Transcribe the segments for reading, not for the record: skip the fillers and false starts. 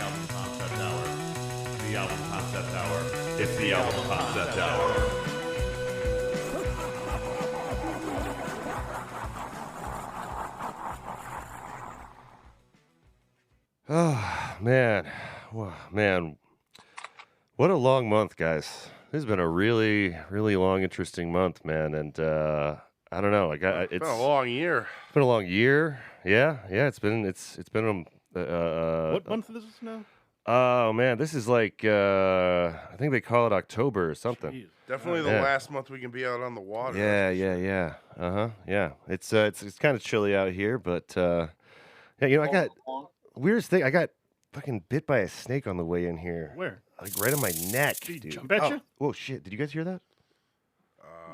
album concept hour. The album concept hour. It's the album concept hour. Oh, man. Man. What a long month, guys. This has been a really, really long, interesting month, man. And I don't know. It's been a long year. It's been a long year. Yeah. It's been what month is this now? Oh man, this is like I think they call it October or something. Jeez. Definitely the last month we can be out on the water. Yeah. Yeah. It's kind of chilly out here, but yeah, I got weirdest thing. I got fucking bit by a snake on the way in here. Where? Like right on my neck, Did he dude. jump at you? Whoa, shit! Did you guys hear that?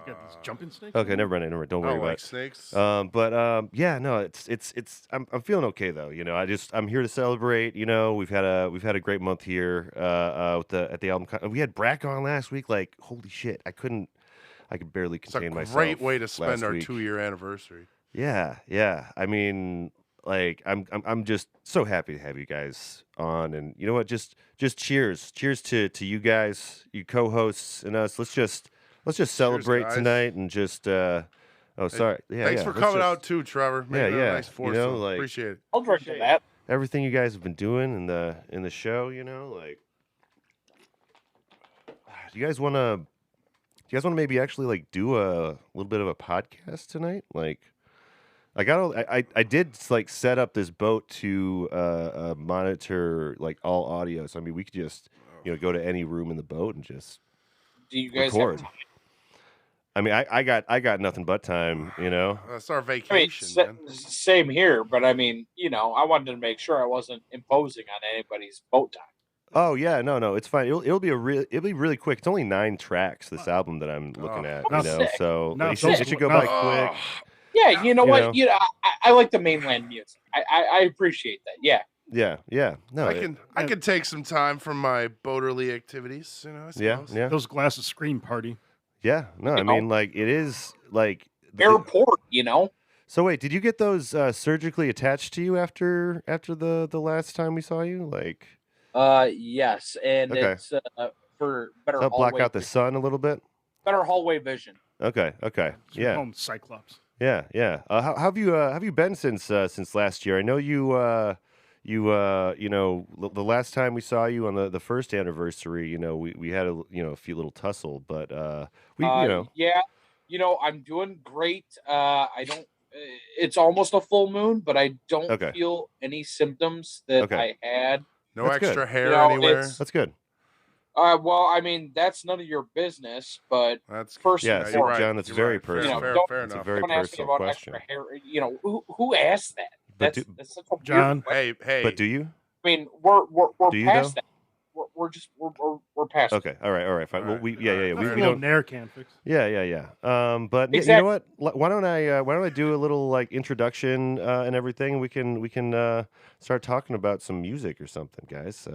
You got this jumping snake? Okay, never mind. Don't worry I about like it. snakes. Yeah, no, it's. I'm feeling okay though. I'm here to celebrate. We've had a great month here. At the album. We had Brack on last week. Like, holy shit, I could barely contain myself. It's a great way to spend our week. 2-year anniversary. Yeah. I mean, like, I'm just so happy to have you guys on, and you know what? Just cheers to you guys, you co-hosts, and us. Let's just celebrate tonight and just. Sorry. Yeah. Thanks for coming out too, Trevor. Made it a nice foursome. Appreciate it. I'll drink to that. Everything you guys have been doing in the show, like. Do you guys want to maybe actually like do a little bit of a podcast tonight? Like, I did like set up this boat to monitor like all audio. So I mean, we could just go to any room in the boat and just. Do you guys record. have time? I mean, I got nothing but time, That's our vacation, man. Same here, but I mean, I wanted to make sure I wasn't imposing on anybody's boat time. Oh yeah, no, it's fine. It'll be really quick. It's only 9 tracks. This album that I'm looking at, sick. so No, it should go by quick. Yeah, you know what? I like the mainland music. I appreciate that. Yeah. Yeah. No, I can take some time from my boaterly activities, I suppose. Yeah. Those glasses scream party. Yeah. No, I mean, like it is like airport. So wait, did you get those surgically attached to you after the last time we saw you? Like. Yes, and Okay. it's for better Does that hallway block out the sun a little bit? better hallway vision. Okay. Sweet home Cyclops. Yeah. How have you been since last year? I know the last time we saw you on the first anniversary, we had a few little tussle, but Yeah, I'm doing great. I don't. It's almost a full moon, but I don't feel any symptoms that I had. No That's extra good. hair anywhere. That's good. Well, I mean, that's none of your business, but That's first Yeah, and so, foremost, John, that's very personal. Fair It's a enough. very don't ask me personal about question. extra hair. Who asked that? But That's such a weird John, question. Hey. But do you? I mean, we're Do you, past though? that. We're past. Okay. All right. Fine. Well, Alright, we alright, we alright. we don't. Nair can fix. Yeah. But you Exactly. know what? Why don't I do a little like introduction and everything? We can start talking about some music or something, guys.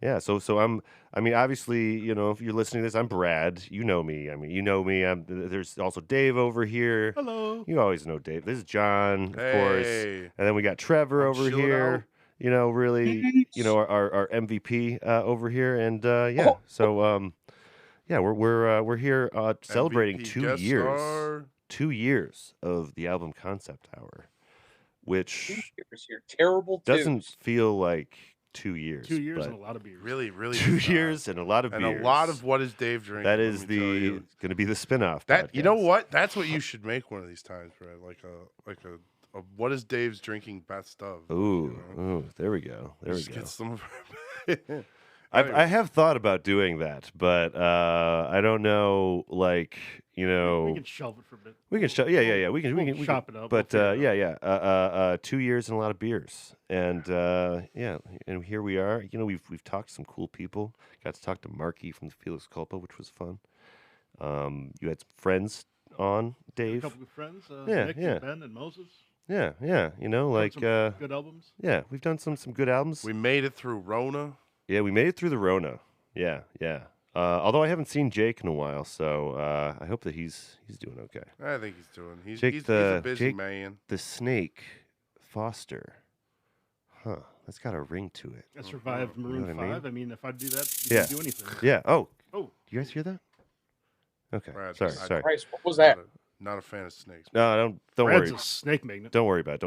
Yeah. So I mean, obviously, if you're listening to this, I'm Brad. You know me. I mean, you know me. There's also Dave over here. Hello. You always know Dave. This is John, of course. Hey. And then we got Trevor I'm over chilling here. out. Really, our MVP over here, and so we're here celebrating MVP 2 guest years, star. 2 years of the album concept hour, which You're terrible. doesn't feel like 2 years. 2 years but and a lot of beers. Really 2 does not. years and a lot of And beers. a lot of what is Dave drinking. that let is me tell you. going to be the spinoff. That you know podcast. what? That's what you should make one of these times, Brad. Like a what is Dave's drinking best of? Ooh, there we go. Just get some of I have thought about doing that, but I don't know. Like We can shelve it for a bit. we can yeah. We can chop it up. But We'll figure it out. 2 years and a lot of beers, and and here we are. We've talked to some cool people. Got to talk to Marky from the Felix Culpa, which was fun. You had some friends on, A Dave. couple of friends. Yeah, Nick yeah. and Ben and Moses. Yeah. Done some good albums. yeah, we've done some good albums. We made it through Rona. Yeah, we made it through the Rona. Yeah. Although I haven't seen Jake in a while, so I hope that he's doing okay. I think he's doing. He's Jake a busy Jake man. the Snake Foster. Huh. That's got a ring to it. I survived Maroon 5. I mean? I mean, if I'd do that, you Yeah. can do anything. Yeah. Oh. Oh. Do you guys hear that? Okay. Brad, Sorry. Christ, what was that? Not a fan of snakes. No, don't Brad's worry. a snake magnet. Don't worry about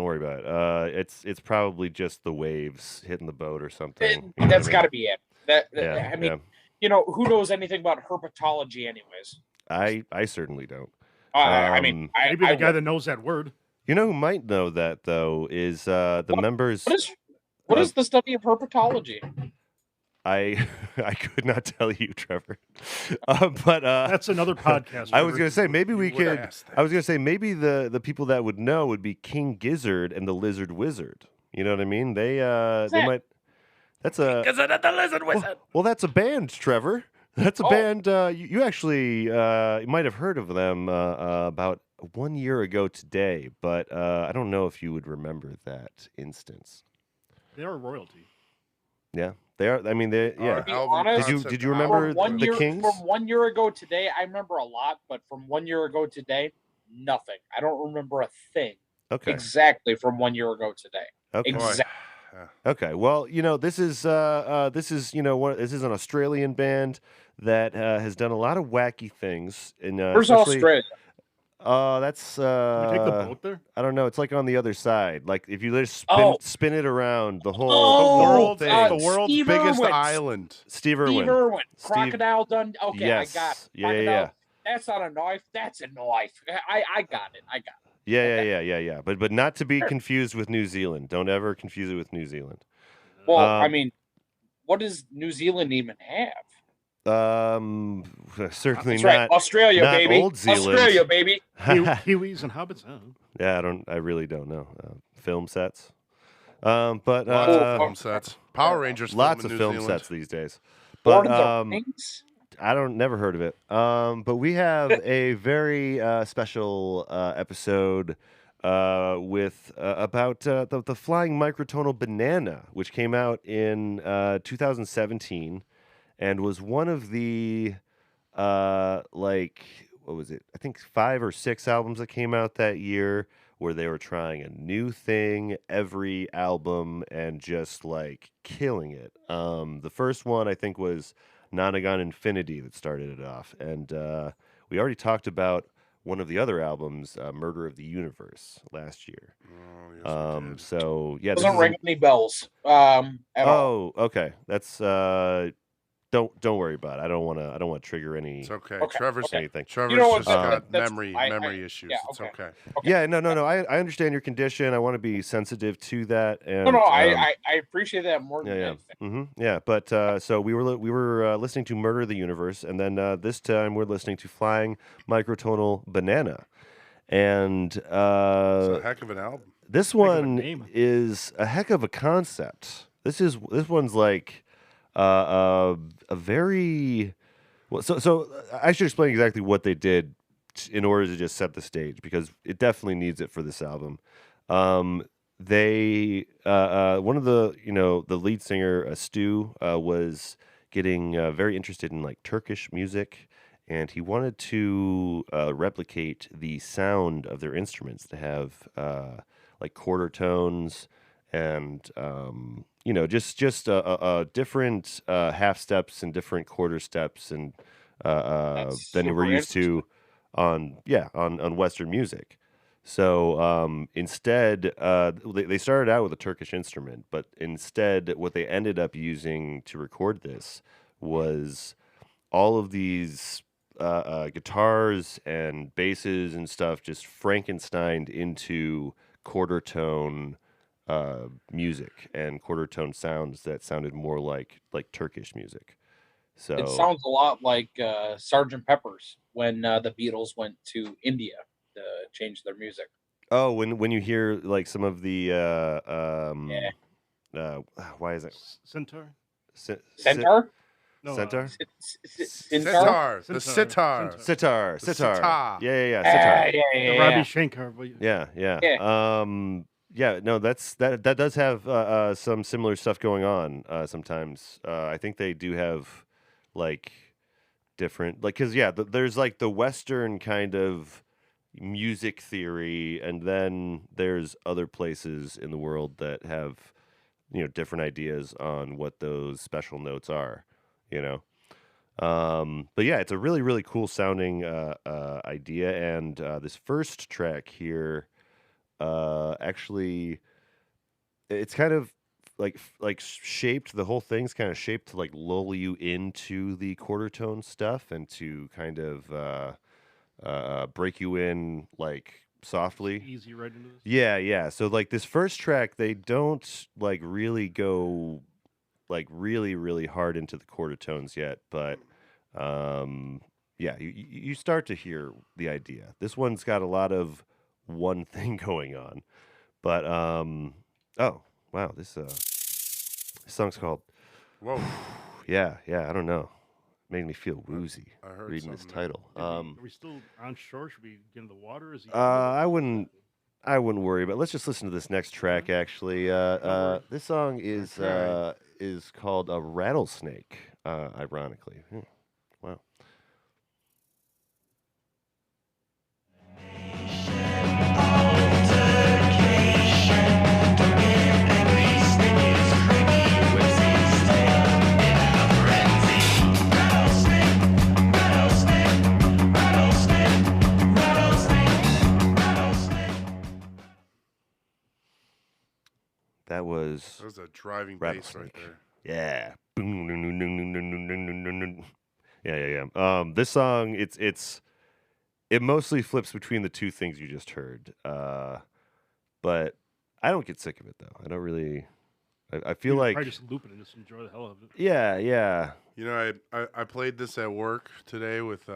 it. It's probably just the waves hitting the boat or something. You know That's what I got to mean? be it. Yeah, I mean, who knows anything about herpetology, anyways? I certainly don't. Maybe the guy that knows that word. You know who might know that though is the members. What is the study of herpetology? I could not tell you, Trevor. But that's another podcast. I was gonna say maybe we could. I was gonna say maybe the people that would know would be King Gizzard and the Lizard Wizard. You know what I mean? They might. That's a Gizzard and the Lizard Wizard. Well, that's a band, Trevor. That's a band. You actually you might have heard of them about 1 year ago today, but I don't know if you would remember that instance. They are royalty. Yeah, they are. I mean, they. Yeah. To be honest, did you remember the Kings? From 1 year ago today, I remember a lot, but from 1 year ago today, nothing. I don't remember a thing. Okay. Exactly from 1 year ago today. Okay. Exactly. Okay. Well, this is this is an Australian band that has done a lot of wacky things. Where's Australia? That's Can we take the boat there? I don't know. It's like on the other side. Like if you just spin it around the whole thing. The world's Steve biggest Irwin's. island. Steve Irwin. Crocodile Dundee. Okay, yes. I got it. Crocodile. Yeah. That's not a knife. That's a knife. I got it. Yeah. But not to be confused with New Zealand. Don't ever confuse it with New Zealand. Well, I mean, what does New Zealand even have? Certainly That's not. right. Australia, not baby. Old Zealand. Australia, baby. Kiwis and hobbits. Yeah, I really don't know. Film sets. But Lots of film sets. Power Rangers. Lots of New film Zealand. sets these days. But I never heard of it. But we have a very special episode with about the flying microtonal banana, which came out in 2017 and was one of the what was it? I think 5 or 6 albums that came out that year where they were trying a new thing every album and just like killing it. The first one I think was Nonagon Infinity that started it off, and we already talked about one of the other albums, Murder of the Universe, last year. Oh, yes, so yeah, doesn't ring any bells. At all. Okay. That's don't worry about it. I don't want to trigger any. It's okay. Okay. Trevor's anything. Trevor's just got memory issues. Yeah, It's okay. Yeah, no. I understand your condition. I want to be sensitive to that. And No, I appreciate that more than anything. Mm-hmm. Yeah, but so we were listening to Murder of the Universe, and then this time we're listening to Flying Microtonal Banana, and it's a heck of an album. This one is a heck of a concept. This one's like a very well. So I should explain exactly what they did in order to just set the stage, because it definitely needs it for this album. They one of the lead singer Stu was getting very interested in like Turkish music, and he wanted to replicate the sound of their instruments to have like quarter tones and just different half steps and different quarter steps and than we're used to on Western music. So instead, they started out with a Turkish instrument, but instead what they ended up using to record this was all of these guitars and basses and stuff just Frankensteined into quarter tone music and quarter tone sounds that sounded more like Turkish music. So it sounds a lot like Sgt. Pepper's when the Beatles went to India to change their music. Oh, when you hear like some of the why is it Centaur? Centaur? No, Centaur? Sitar. The sitar. Sitar. Sitar. Yeah. Sitar. The Ravi Shankar. Yeah. No, that does have some similar stuff going on sometimes. I think they do have like different, like, because there's like the Western kind of music theory, and then there's other places in the world that have different ideas on what those special notes are, you know. But yeah, it's a really, really cool sounding idea. And this first track here, actually, it's kind of like shaped. The whole thing's kind of shaped to like lull you into the quarter tone stuff and to kind of break you in like softly. Easy right into this. Yeah. So like this first track, they don't like really go like really, really hard into the quarter tones yet, but yeah, you start to hear the idea. This one's got a lot of one thing going on, but oh wow, this song's called Whoa. yeah, I don't know, made me feel woozy I heard reading this something. title. Are we still on shore? Should we get in the water? Is he I wouldn't worry, but let's just listen to this next track. Actually, this song is called a rattlesnake. Ironically, wow. That was a driving bass right there. Yeah. Yeah. This song, it mostly flips between the two things you just heard. But I don't get sick of it though. I don't really. I feel like I just loop it and just enjoy the hell out of it. Yeah. You know, I played this at work today with me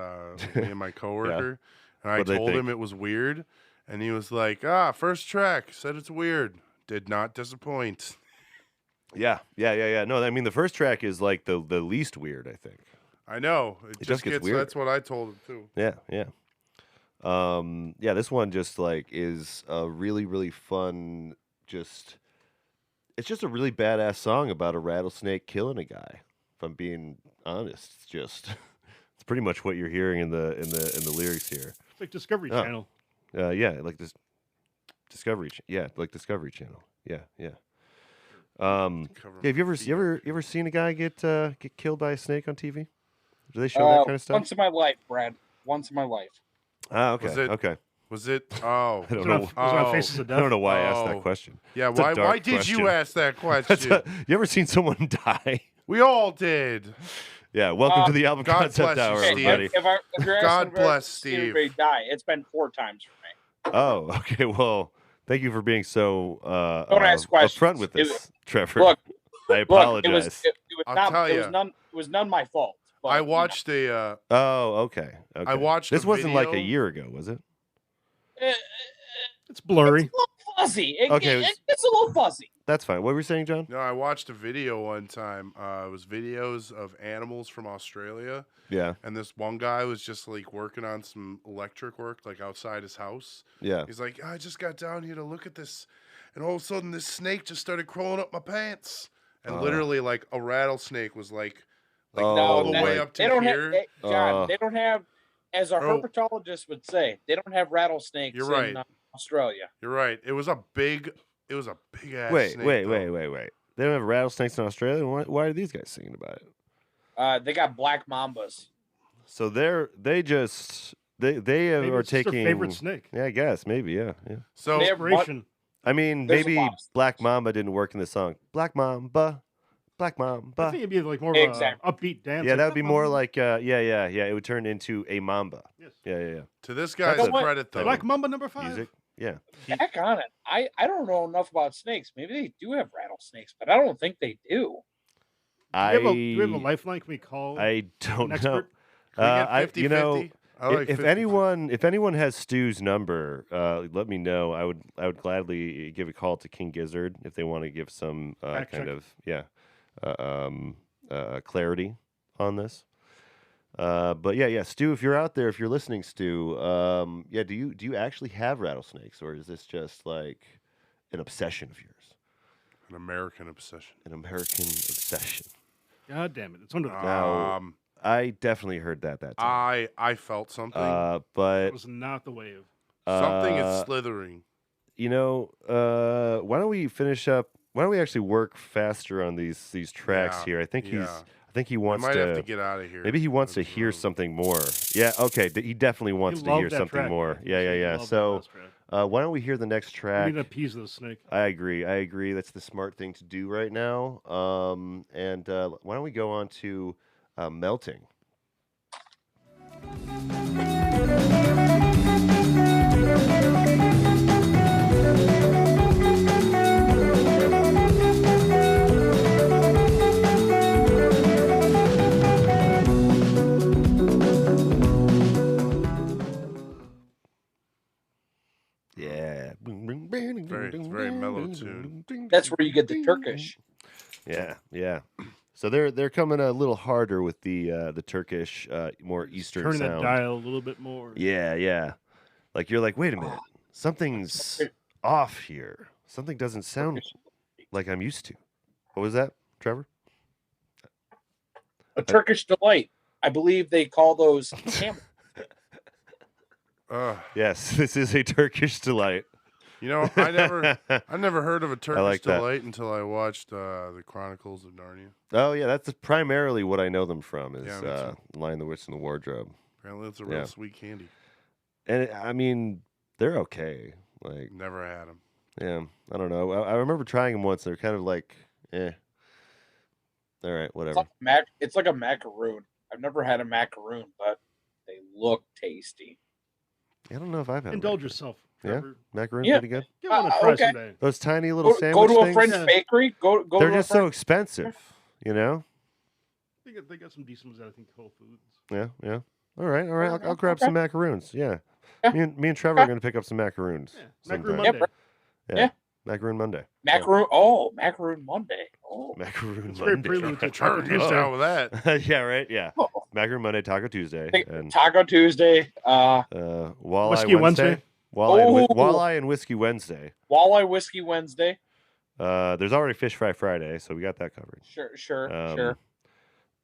and my coworker, and I told him it was weird, and he was like, first track, said it's weird. Did not disappoint. Yeah. No, I mean the first track is like the least weird, I think. I know. It just gets weird. That's what I told him too. Yeah. This one just like is a really, really fun. It's just a really badass song about a rattlesnake killing a guy. If I'm being honest, it's pretty much what you're hearing in the lyrics here. It's like Discovery Channel. Yeah, like this. Discovery Channel. Yeah. Have you ever seen a guy get killed by a snake on TV? Do they show that kind of stuff? Once in my life, Brad. Once in my life. Ah, okay. Okay. Was it? Oh, I don't know. Was it on Faces of Death? I don't know why I asked that question. Yeah, why did you ask that question? You ever seen someone die? We all did. Yeah. Welcome to the album God concept hour, bless you, everybody. If you're God asking bless Steve. Steve. Die, it's been 4 times for me. Oh, okay. Well, thank you for being so Don't ask questions. upfront with this, Trevor. Look, I apologize. It was none my fault. But, I watched a. Oh, okay. I watched. This wasn't like a video. year ago, was it? It's blurry. It's a little fuzzy. Okay, It's a little fuzzy. That's fine. What were you saying, John? No, I watched a video one time. It was videos of animals from Australia. Yeah. And this one guy was just like working on some electric work, like outside his house. Yeah. He's like, I just got down here to look at this, and all of a sudden this snake just started crawling up my pants, and literally like a rattlesnake was like all the way up to here. John, they don't have, as a herpetologist would say, they don't have rattlesnakes You're right. in Australia. You're right. It was a big ass. Wait. snake, They don't have rattlesnakes in Australia. Why are these guys singing about it? They got black mambas. So they are Maybe taking their favorite snake. Yeah, I guess maybe. Yeah. So They have I mean, There's a maybe lot of Black Mamba didn't work in the song. Black Mamba. I think it'd be like more of Exactly. an upbeat dance. Yeah, that would be more like yeah. It would turn into a mamba. Yes. Yeah. to this guy's That's what- credit though, Black Mamba number 5. Music. Yeah. Back on it. I don't know enough about snakes. Maybe they do have rattlesnakes, but I don't think they do. Do we have a lifeline? Can we call I don't an know. expert? Can we get 50-50? I like if 50-50. if anyone has Stu's number, let me know. I would gladly give a call to King Gizzard if they want to give some Fact check. clarity on this. But yeah, Stu, if you're out there, if you're listening, Stu, do you actually have rattlesnakes, or is this just like an obsession of yours? An American obsession. An American obsession. God damn it! It's under the Now, I definitely heard that time. I felt something. But It was not the wave. Something is slithering. why don't we finish up why don't we actually work faster on these tracks here? I think he wants to. Have to get out of here. Maybe he wants to hear something more. Yeah. Okay. He definitely wants to hear something track, more. Yeah. So, why don't we hear the next track? We need to appease the snake. I agree. That's the smart thing to do right now. And why don't we go on to Melting? Yeah. It's very mellow tune. That's where you get the Turkish. Yeah. So they're coming a little harder with the Turkish, more Eastern turning sound. Turning that dial a little bit more. Yeah. Like you're like, wait a minute, something's off here. Something doesn't sound like I'm used to. What was that, Trevor? A Turkish delight. I believe they call those camel. Yes, this is a Turkish delight. You know, I never heard of a Turkish delight until I watched the Chronicles of Narnia. Oh yeah, that's primarily what I know them from is Lion, the Witch, and the Wardrobe. Apparently, it's a real sweet candy. And I mean, they're okay. Like never had them. Yeah, I don't know. I remember trying them once. They're kind of like, All right, whatever. It's like a macaroon. I've never had a macaroon, but they look tasty. I don't know if I've had. Indulge yourself, Trevor. Yeah, macaroon's pretty good. Give one a try someday. Those tiny little sandwich Go to a things. French bakery. Go. They're just so expensive, you know. They got some decent ones, I think, Whole Foods. Yeah. All right. I'll grab some macaroons. Yeah. Me and Trevor are going to pick up some macaroons. Yeah. Macaroon Monday. Yeah. Macaroon Monday. Macaroon. Oh, Macaroon Monday. Oh, Macaroon it's Monday. Very prelude to Taco Tuesday. With that. Yeah. Right. Yeah. Macaroon Monday, Taco Tuesday, and Taco Tuesday. Walleye Whiskey Wednesday. Walleye and Whiskey Wednesday. Walleye Whiskey Wednesday. There's already Fish Fry Friday, so we got that covered. Sure.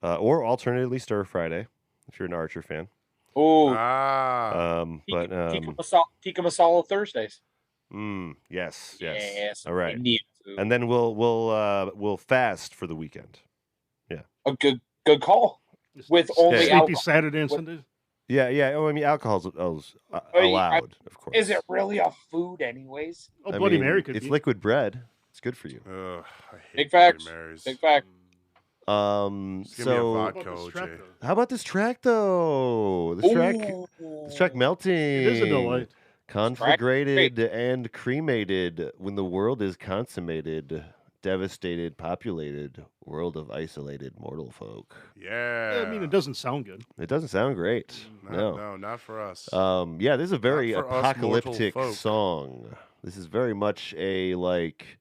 Or alternatively Stir Friday, if you're an Archer fan. Oh. Tikka Masala Thursdays. Yes. All right. And then we'll fast for the weekend. Yeah. A good call. With only Sleepy Saturday and Sunday. Yeah. Oh, I mean, alcohol's allowed, of course. Is it really a food, anyways? Oh, Bloody Mary could it's be. liquid bread. It's good for you. I hate Big facts. Big fact. Give me a vodka, OJ. How about this track though? This track Melting. It is a delight. Conflagrated and cremated when the world is consummated, devastated, populated, world of isolated mortal folk. Yeah. I mean, it doesn't sound good. It doesn't sound great. No, not for us. Yeah, this is a very apocalyptic song. This is very much a like.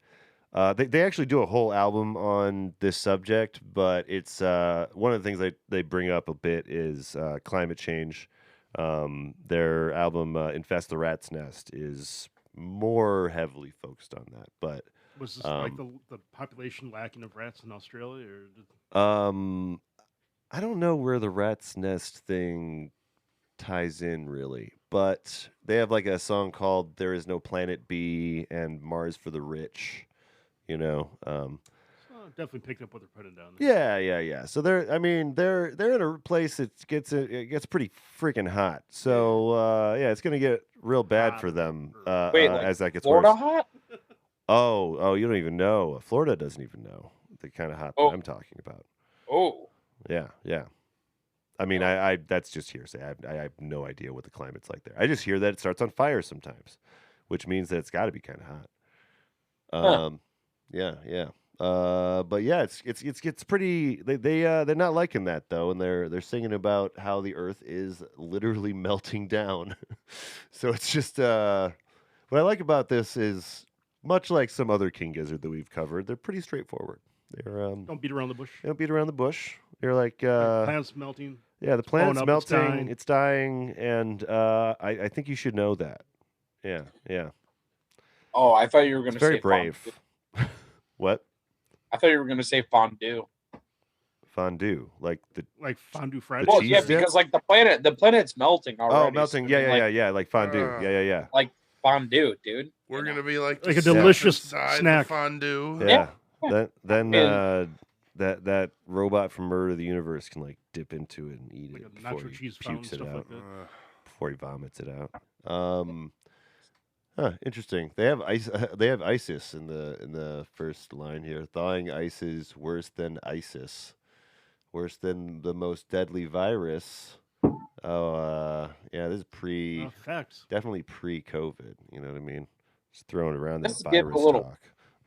They actually do a whole album on this subject, but it's one of the things they bring up a bit is climate change. Their album Infest the Rat's Nest is more heavily focused on that. But was this like the population lacking of rats in Australia? I don't know where the Rat's Nest thing ties in really, but they have like a song called "There Is No Planet B" and "Mars for the Rich." You know, definitely picked up what they're putting down there. Yeah. So they're in a place that gets pretty freaking hot. So it's gonna get real bad for them as that gets Florida worse. Hot? Oh, you don't even know. Florida doesn't even know the kind of hot that I'm talking about. Oh, yeah. I mean, I that's just hearsay. I have no idea what the climate's like there. I just hear that it starts on fire sometimes, which means that it's got to be kind of hot. Yeah. But yeah, it's pretty. They're not liking that though, and they're singing about how the Earth is literally melting down. So it's just what I like about this is much like some other King Gizzard that we've covered. They're pretty straightforward. They're don't beat around the bush. They don't beat around the bush. They're like planet's melting. Yeah, the planet's melting. It's dying, and I think you should know that. Yeah. Oh, I thought you were going to say very brave. What? I thought you were going to say fondue. Fondue, like fondue Friday. Well, yeah, because like the planet's melting already. Oh, melting. Yeah. Like fondue. Yeah. Like fondue, dude. We're gonna be like a delicious snack fondue. Yeah. Then that robot from Murder of the Universe can like dip into it and eat it before he pukes it out. Before he vomits it out. Interesting. They have ISIS in the first line here. Thawing ice is worse than ISIS. Worse than the most deadly virus. Oh, yeah, this is definitely pre-COVID. You know what I mean? Just throwing around that virus talk.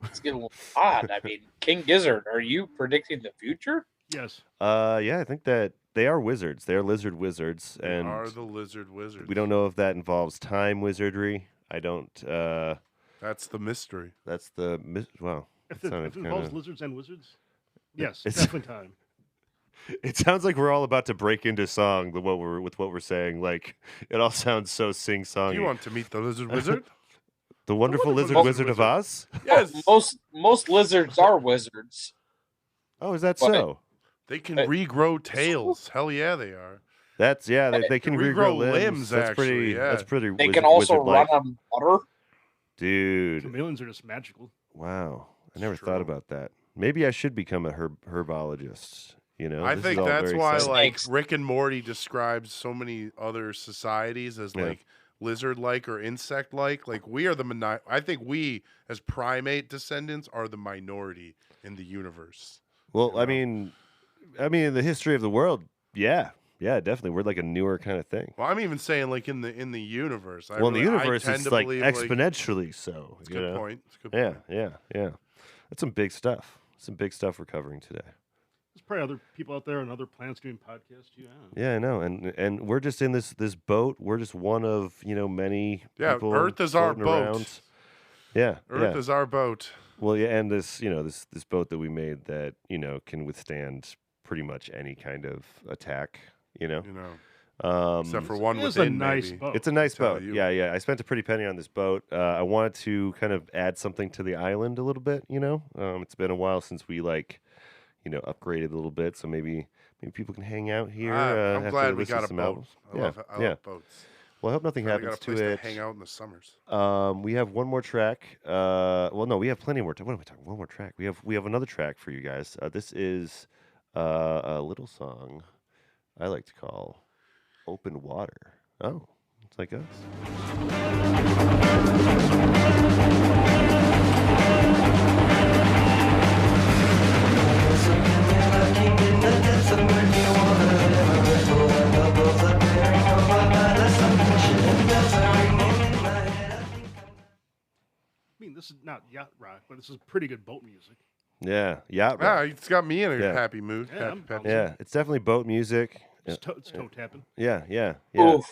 It's getting a little odd. I mean, King Gizzard, are you predicting the future? Yes. Yeah, I think that they are wizards. They are lizard wizards. They are the lizard wizards. We don't know if that involves time wizardry. I don't. That's the mystery. That's the well. If it involves lizards and wizards, yes, it's definitely time. It sounds like we're all about to break into song with what we're saying. Like it all sounds so sing-songy. You want to meet the lizard wizard? The wonderful lizard wizard of Oz? Yes. Most lizards are wizards. Oh, is that so? They can regrow tails. Hell yeah, they are. That's they can regrow limbs. That's actually, That's pretty. They can also run on water. Dude. Chameleons are just magical. Wow, I never thought about that. Maybe I should become a herbologist. You know, I think that's why like Rick and Morty describes so many other societies as like lizard-like or insect-like. Like we are the I think we as primate descendants are the minority in the universe. Well, you know? I mean, in the history of the world, yeah, definitely, we're like a newer kind of thing. Well, I'm even saying like in the universe. In the universe, it's like exponentially so. That's a good point. Yeah. That's some big stuff. Some big stuff we're covering today. There's probably other people out there on other planets doing podcasts too. Yeah, I know, and we're just in this boat. We're just one of many. people Earth is our boat. Around. Yeah, Earth is our boat. Well, yeah, and this this boat that we made that can withstand pretty much any kind of attack. Except for one it's a nice boat. It's a nice boat. Yeah. I spent a pretty penny on this boat. I wanted to kind of add something to the island a little bit. It's been a while since we upgraded a little bit, so maybe people can hang out here. I'm glad we got a boat. I love boats. Well, I hope nothing happens to it. To hang out in the summers. We have one more track. Well, no, we have plenty more. What am I talking? One more track. We have another track for you guys. This is a little song I like to call "Open Water." Oh, it's like us. I mean, this is not yacht rock, but this is pretty good boat music. Yeah, yacht rock. It's got me in a happy mood. Yeah, it's definitely boat music. It's toe tapping. Yeah. Oof.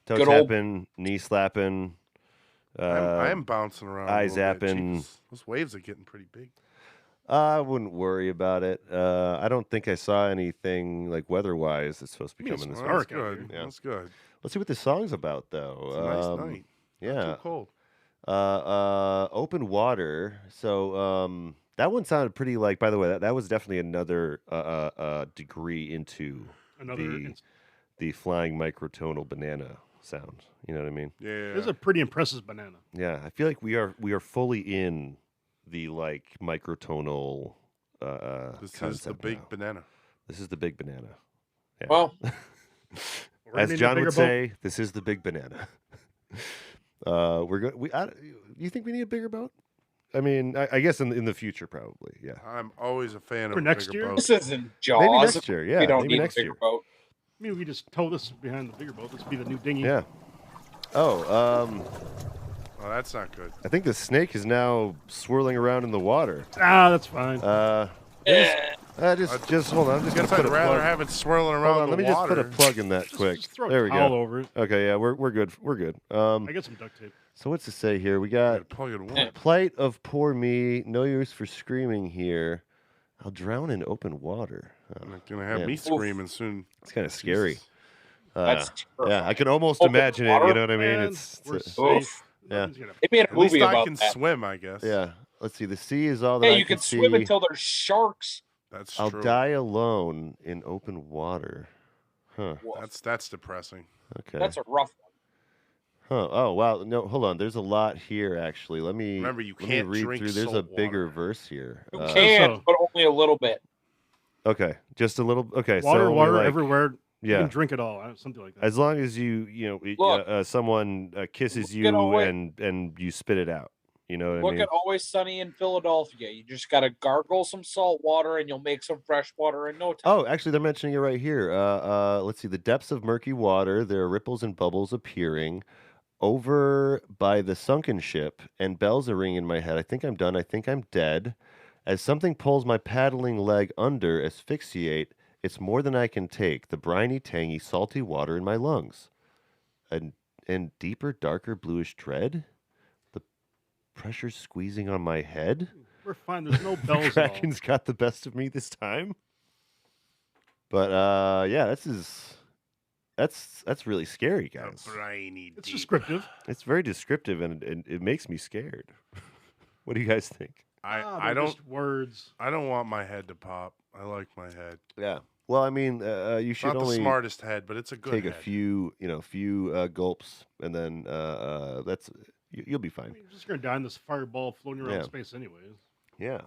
Toe tapping, knee slapping. I am bouncing around. Eye zapping. Those waves are getting pretty big. I wouldn't worry about it. I don't think I saw anything like weather-wise that's supposed to be coming this week. That's good. Yeah. That's good. Let's see what this song's about, though. It's a nice night. Yeah. Not too cold. Open Water. So that one sounded pretty like. By the way, that was definitely another degree into the flying microtonal banana sound. You know what I mean? Yeah. This is a pretty impressive banana. Yeah, I feel like we are fully in the like microtonal this is the big banana. This is the big banana. Yeah. Well, as John would say, this is the big banana. We're good. You think we need a bigger boat? I mean, I guess in the future, probably. Yeah. I'm always a fan of next bigger year. boats. This isn't Jaws. Maybe next year. Yeah. We don't maybe need next a bigger year. boat. I mean, we just tow this behind the bigger boat. This would be the new dinghy. Yeah. Oh, Oh, that's not good. I think the snake is now swirling around in the water. That's fine. Just hold on. I'd rather have it swirling around let me just put a plug in that quick. Just throw there we a towel go. over it. Okay, yeah, we're good. We're good. I got some duct tape. So what's to say here? We got plight of poor me. No use for screaming here. I'll drown in open water. I'm gonna have me screaming soon. It's kind of scary. That's yeah, I can almost open imagine water? it. You know what I mean? We're It's safe. yeah. They made a At least movie I about can that. swim, I guess. Yeah. Let's see. The sea is all that Yeah, I you can can swim see. until there's sharks. That's I'll true. die alone in open water. Huh. That's depressing. Okay. That's a rough Huh. Oh, wow. No, hold on. There's a lot here, actually. Remember, you let can't me read drink through. There's a salt bigger water. verse here. You can, but only a little bit. Okay, just a little. Okay, water, so water everywhere. Yeah, you can drink it all, something like that. As long as someone kisses you and you spit it out. You know what I mean? Look at Always Sunny in Philadelphia. You just got to gargle some salt water and you'll make some fresh water in no time. Oh, actually, they're mentioning it right here. Let's see. The depths of murky water, there are ripples and bubbles appearing over by the sunken ship, and bells are ringing in my head. I think I'm done. I think I'm dead. As something pulls my paddling leg under, asphyxiate, it's more than I can take. The briny, tangy, salty water in my lungs. And deeper, darker, bluish dread? Pressure squeezing on my head. We're fine. There's no bells. Kraken's got the best of me this time. But yeah, that's really scary, guys. It's descriptive. It's very descriptive, and it makes me scared. What do you guys think? I don't just words. I don't want my head to pop. I like my head. Yeah. Well, I mean, you should not only the smartest head, but it's a good take head. a few gulps, and then you'll be fine. I mean, you're just gonna die in this fireball floating around space, anyways. Yeah,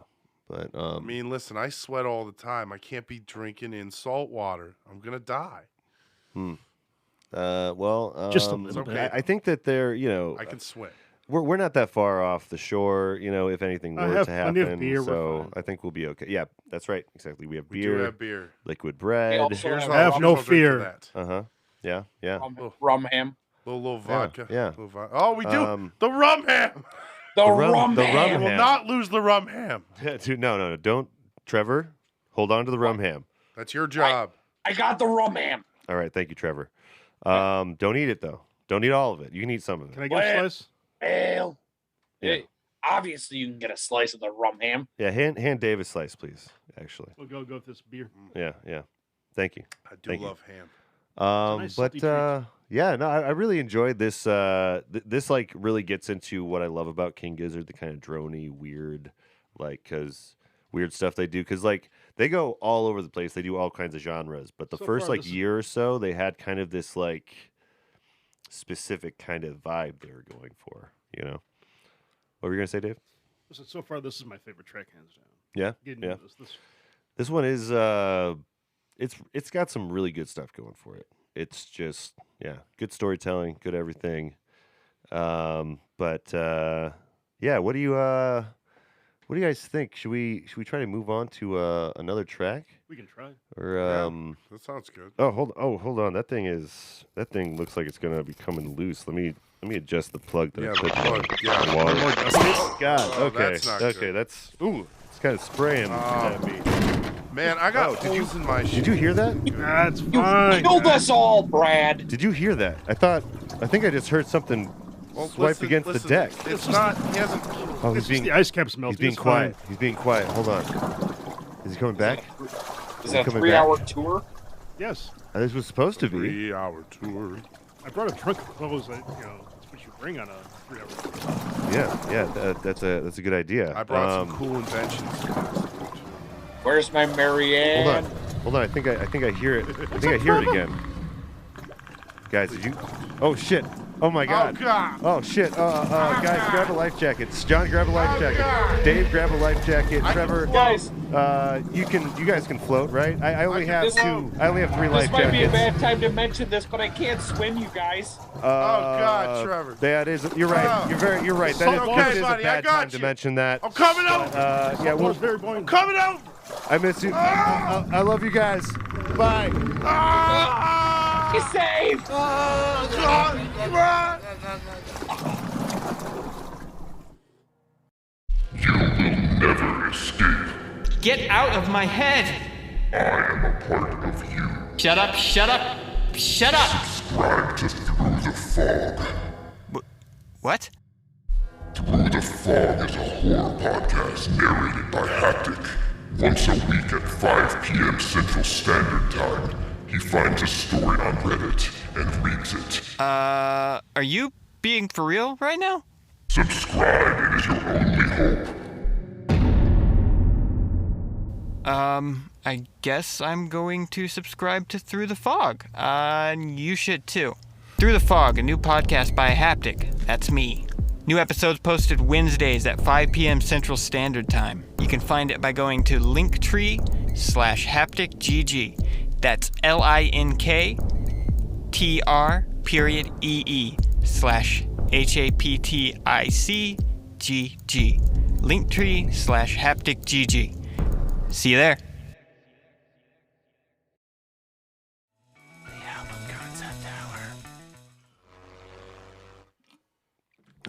but I mean, listen, I sweat all the time. I can't be drinking in salt water. I'm gonna die. Well, just a little bit. I think that they're I can sweat. We're not that far off the shore, if anything were to happen. Of beer, so I think we'll be okay. Yeah, that's right. Exactly. We have beer. We do have beer. Liquid bread. Have no fear. Yeah. Rum ham. Little vodka. Yeah. Oh, we do the rum ham. The rum ham. We will not lose the rum ham. Dude, no. Don't, Trevor. Hold on to the rum ham. That's your job. I got the rum ham. All right, thank you, Trevor. Don't eat it though. Don't eat all of it. You can eat some of it. Can I get a slice? Well, yeah. Hey, obviously you can get a slice of the rum ham. Yeah, hand Dave a slice, please. Actually. We'll go with this beer. Yeah. Thank you. I do love ham. Yeah, no, I really enjoyed this. This like really gets into what I love about King Gizzard, the kind of droney, weird, weird stuff they do. Because like they go all over the place. They do all kinds of genres. But the first year or so, they had kind of this like specific kind of vibe they were going for. What were you gonna say, Dave? Listen, so far this is my favorite track, hands down. Yeah. This one is it's got some really good stuff going for it. It's just good storytelling, good everything. What do you guys think? Should we try to move on to another track? We can try. Or that sounds good. Oh, hold on. That thing looks like it's gonna be coming loose. Let me adjust the plug that I put in the water. God. Okay. That's not okay. good. That's it's kind of spraying at me. Man, I got holes in my shit. Did you hear that? That's fine. You killed us all, Brad. Did you hear that? I think I just heard something swipe against the deck. It's not. He hasn't. Oh, he's being the ice caps melting. He's being quiet. He's being quiet. Hold on. Is he coming back? Is that a 3-hour tour? Yes. This was supposed to be. 3-hour tour. I brought a trunk of clothes that that's what you bring on a 3-hour tour. Yeah. That's a good idea. I brought some cool inventions. Where's my Marianne? Hold on. I think I hear it. I think I hear it again. Guys, did you? Oh shit! Oh my god! Oh god! Oh shit! Guys, grab a life jacket. John, grab a life jacket. God. Dave, grab a life jacket. Trevor, guys, you guys can float, right? I only have two. I only have 3 life jackets. This might be a bad time to mention this, but I can't swim, you guys. Oh god, Trevor! That is. You're right. You're right. That is, okay, this is buddy, a bad time you. to mention that. I'm coming over. Yeah, very boring. I'm coming over. I miss you. I love you guys. Bye. He's safe. You will never escape. Get out of my head. I am a part of you. Shut up, shut up, shut up. Subscribe to Through the Fog. What? Through the Fog is a horror podcast narrated by Haptic. Once a week at 5 p.m. Central Standard Time, he finds a story on Reddit and reads it. Are you being for real right now? Subscribe, it is your only hope. I guess I'm going to subscribe to Through the Fog. You should too. Through the Fog, a new podcast by Haptic. That's me. New episodes posted Wednesdays at 5 p.m. Central Standard Time. You can find it by going to linktree/hapticgg. That's linktr.ee/hapticgg. Linktree/hapticgg. See you there.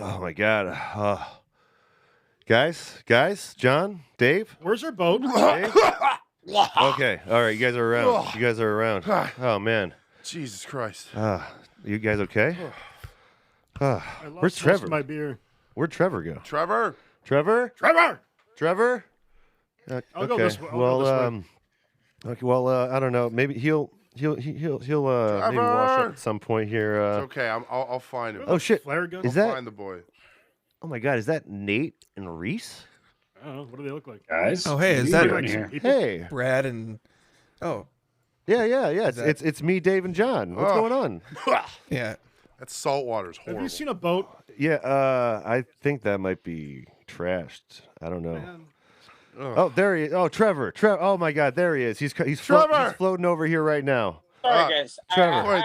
Oh my God. Guys, John, Dave. Where's our boat? Dave? Okay, all right, you guys are around. Oh man. Jesus Christ. You guys okay? I lost Where's Trevor? most of my beer. Where'd Trevor go? Trevor. I'll go this way. Okay, well, I don't know. Maybe he'll maybe wash up at some point here. It's okay. I'll find him. Oh shit! Flare gun? Is I'll that? find the boy. Oh my God! Is that Nate and Reis? I don't know. What do they look like? Guys. Oh, hey, is what are that you doing here? Hey. Brad and... Oh, Yeah. It's me, Dave, and John. What's going on? yeah. That salt water's Have horrible. you seen a boat? Yeah. I think that might be trashed. I don't know. Man, Oh, there he is. Oh, Trevor. Oh my God, there he is. He's Trevor! he's floating over here right now. Sorry, guys. Trevor.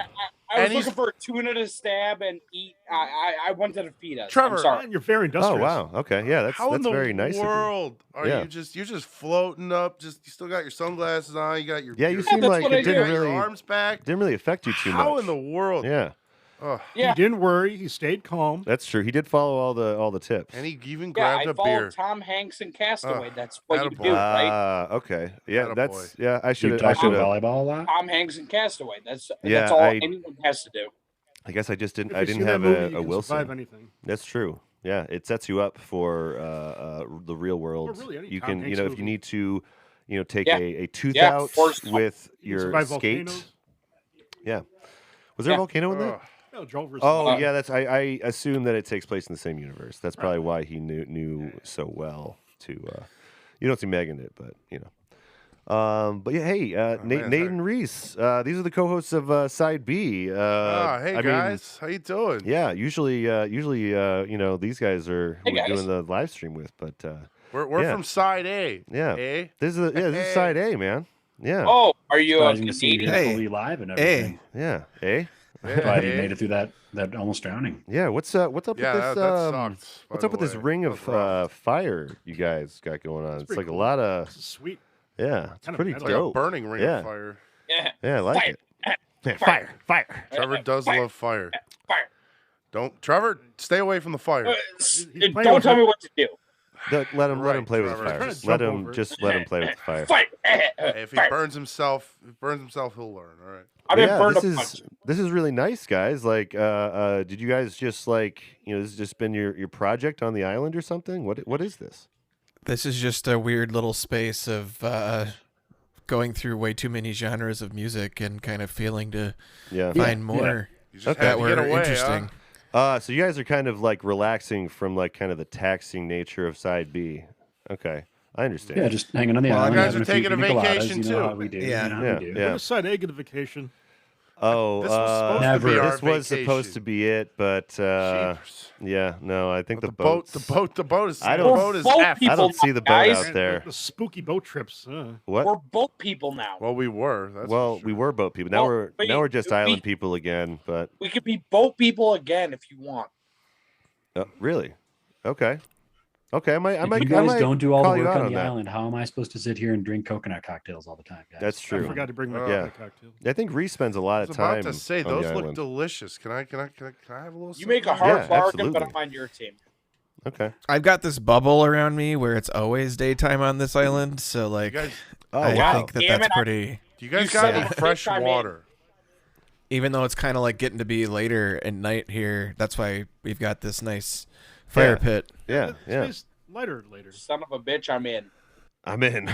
I was looking for a tuna to stab and eat. I wanted to feed us. Trevor. I'm sorry. man, you're very industrious. Oh wow. Okay. Yeah. That's How in the very nice of you. world are Yeah. you you're just floating up? You still got your sunglasses on. You got your Yeah. You your, seem that's like what I it do. didn't your really arms back. affect you too much. How in the world? Yeah. Ugh. Yeah. He didn't worry. He stayed calm. That's true. He did follow all the tips. And he even Yeah, grabbed I a followed beer. Tom Hanks and Castaway. That's what you attaboy. do, right? Okay. Yeah, Attaboy. that's I You should have. talk volleyball a lot? Tom Hanks and Castaway. That's Yeah, all I- anyone has to do. I guess I just didn't. If I you didn't see that have movie, a you can Wilson. survive anything. That's true. Yeah, it sets you up for the real world. Or really any you Tom can, Hanks if you movie. need to, take Yeah. a tooth Yeah, out Forrest with You your survive skate. volcanoes. Yeah. Was there a Yeah. volcano in that? Ugh. No, Joel versus Oh yeah, that's. I assume that it takes place in the same universe. That's probably why he knew so well to. You don't see Meg in it, but you know. But yeah, hey, Nate and Reis. These are the co-hosts of Side B. Hey I mean, guys, how you doing? yeah, usually, these guys are who Hey, we're guys. doing the live stream with, but We're yeah. from Side A. yeah, Eh? this is Side A, man. Yeah, Oh, are you a Surprising to see you Canadian? Hey. fully live and Hey. everything. yeah, eh? Glad you Eh? made it through that almost drowning. Yeah, what's up Yeah, with this? that sucked. What's by up with the this way. ring That of was rough. fire you guys got going on? It's pretty like cool. a lot of This is sweet. yeah, it's Kind of pretty metal. Like a dope. burning ring Yeah. of fire. Yeah. Yeah, I like Fire. it. Yeah, fire. Trevor does Fire. love fire. Fire. Trevor, stay away from the fire. playing Don't with tell it. me what to do. Let him Right, play with the Trevor. fire. Trying to Just let jump him over it. just let him play with the fire. Fire. If he Fire. burns himself, he'll learn. All right. I've been Yeah, burned this a is bunch. this is really nice, guys. Like, did you guys just this has just been your project on the island or something? What is this? This is just a weird little space of going through way too many genres of music and kind of feeling to Yeah. find more You just Okay. had that to were get away, interesting. So you guys are kind of like relaxing from like kind of the taxing nature of Side B. Okay, I understand. Yeah, just hanging on the Well, island. you guys having are a few taking a pina coladas, vacation, you know too. how we do. Yeah. You know how Yeah, we do. yeah. What is Side A get a vacation? Oh, This was supposed to be our this was vacation. supposed to be it, but Jeepers. yeah, no, I think The the boat boat's- is. I the don't- boat is Boat F. people I don't see the boat guys. out there. The spooky boat trips. What? We're boat people now. Well, we were. That's Well, for sure. we were boat people. Now Well, but we're just island we- people again. But We could be boat people again if you want. really, okay. I might. If you guys don't do all call the you work out on on the that. island, how am I supposed to sit here and drink coconut cocktails all the time, guys? That's I true. forgot to bring my Yeah. cocktail. I think Reese spends a lot I of was time. about to say on those the look island. delicious. Can I have a little? You make a something? hard Yeah, bargain, but absolutely. I'm on your team. Okay. I've got this bubble around me where it's always daytime on this island, so You like guys, Oh I wow. think that Damn that's it, I- pretty. do you guys You got son any of a fresh bitch, I'm in. water? Even though it's kind of like getting to be later at night here, that's why we've got this nice fire Yeah. pit. Yeah. Yeah. It's lighter later. Son of a bitch, I'm in. I'm in.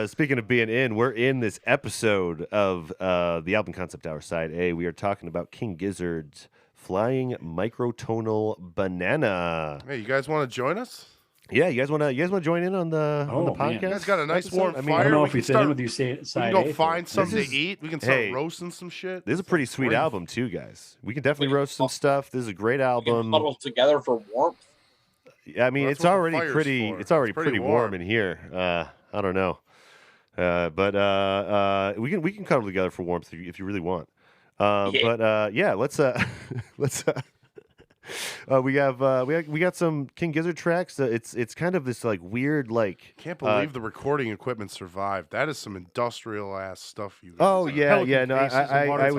Speaking of being in, we're in this episode of the Album Concept Hour Side A. We are talking about King Gizzard's Flying Microtonal Banana. Hey, you guys want to join us? Yeah, you guys want to join in on the podcast? You guys got a nice warm fire. I don't know if we fit in with you. We can go find something to eat. We can start roasting some shit. This is a pretty sweet album too, guys. We can definitely roast some stuff. This is a great album. We can huddle together for warmth. I mean, it's already pretty. It's already pretty warm in here. I don't know, but we can cuddle together for warmth if you really want. But yeah, let's we got some King Gizzard tracks. It's kind of this like weird like. Can't believe the recording equipment survived. That is some industrial ass stuff. You guys oh yeah. No, I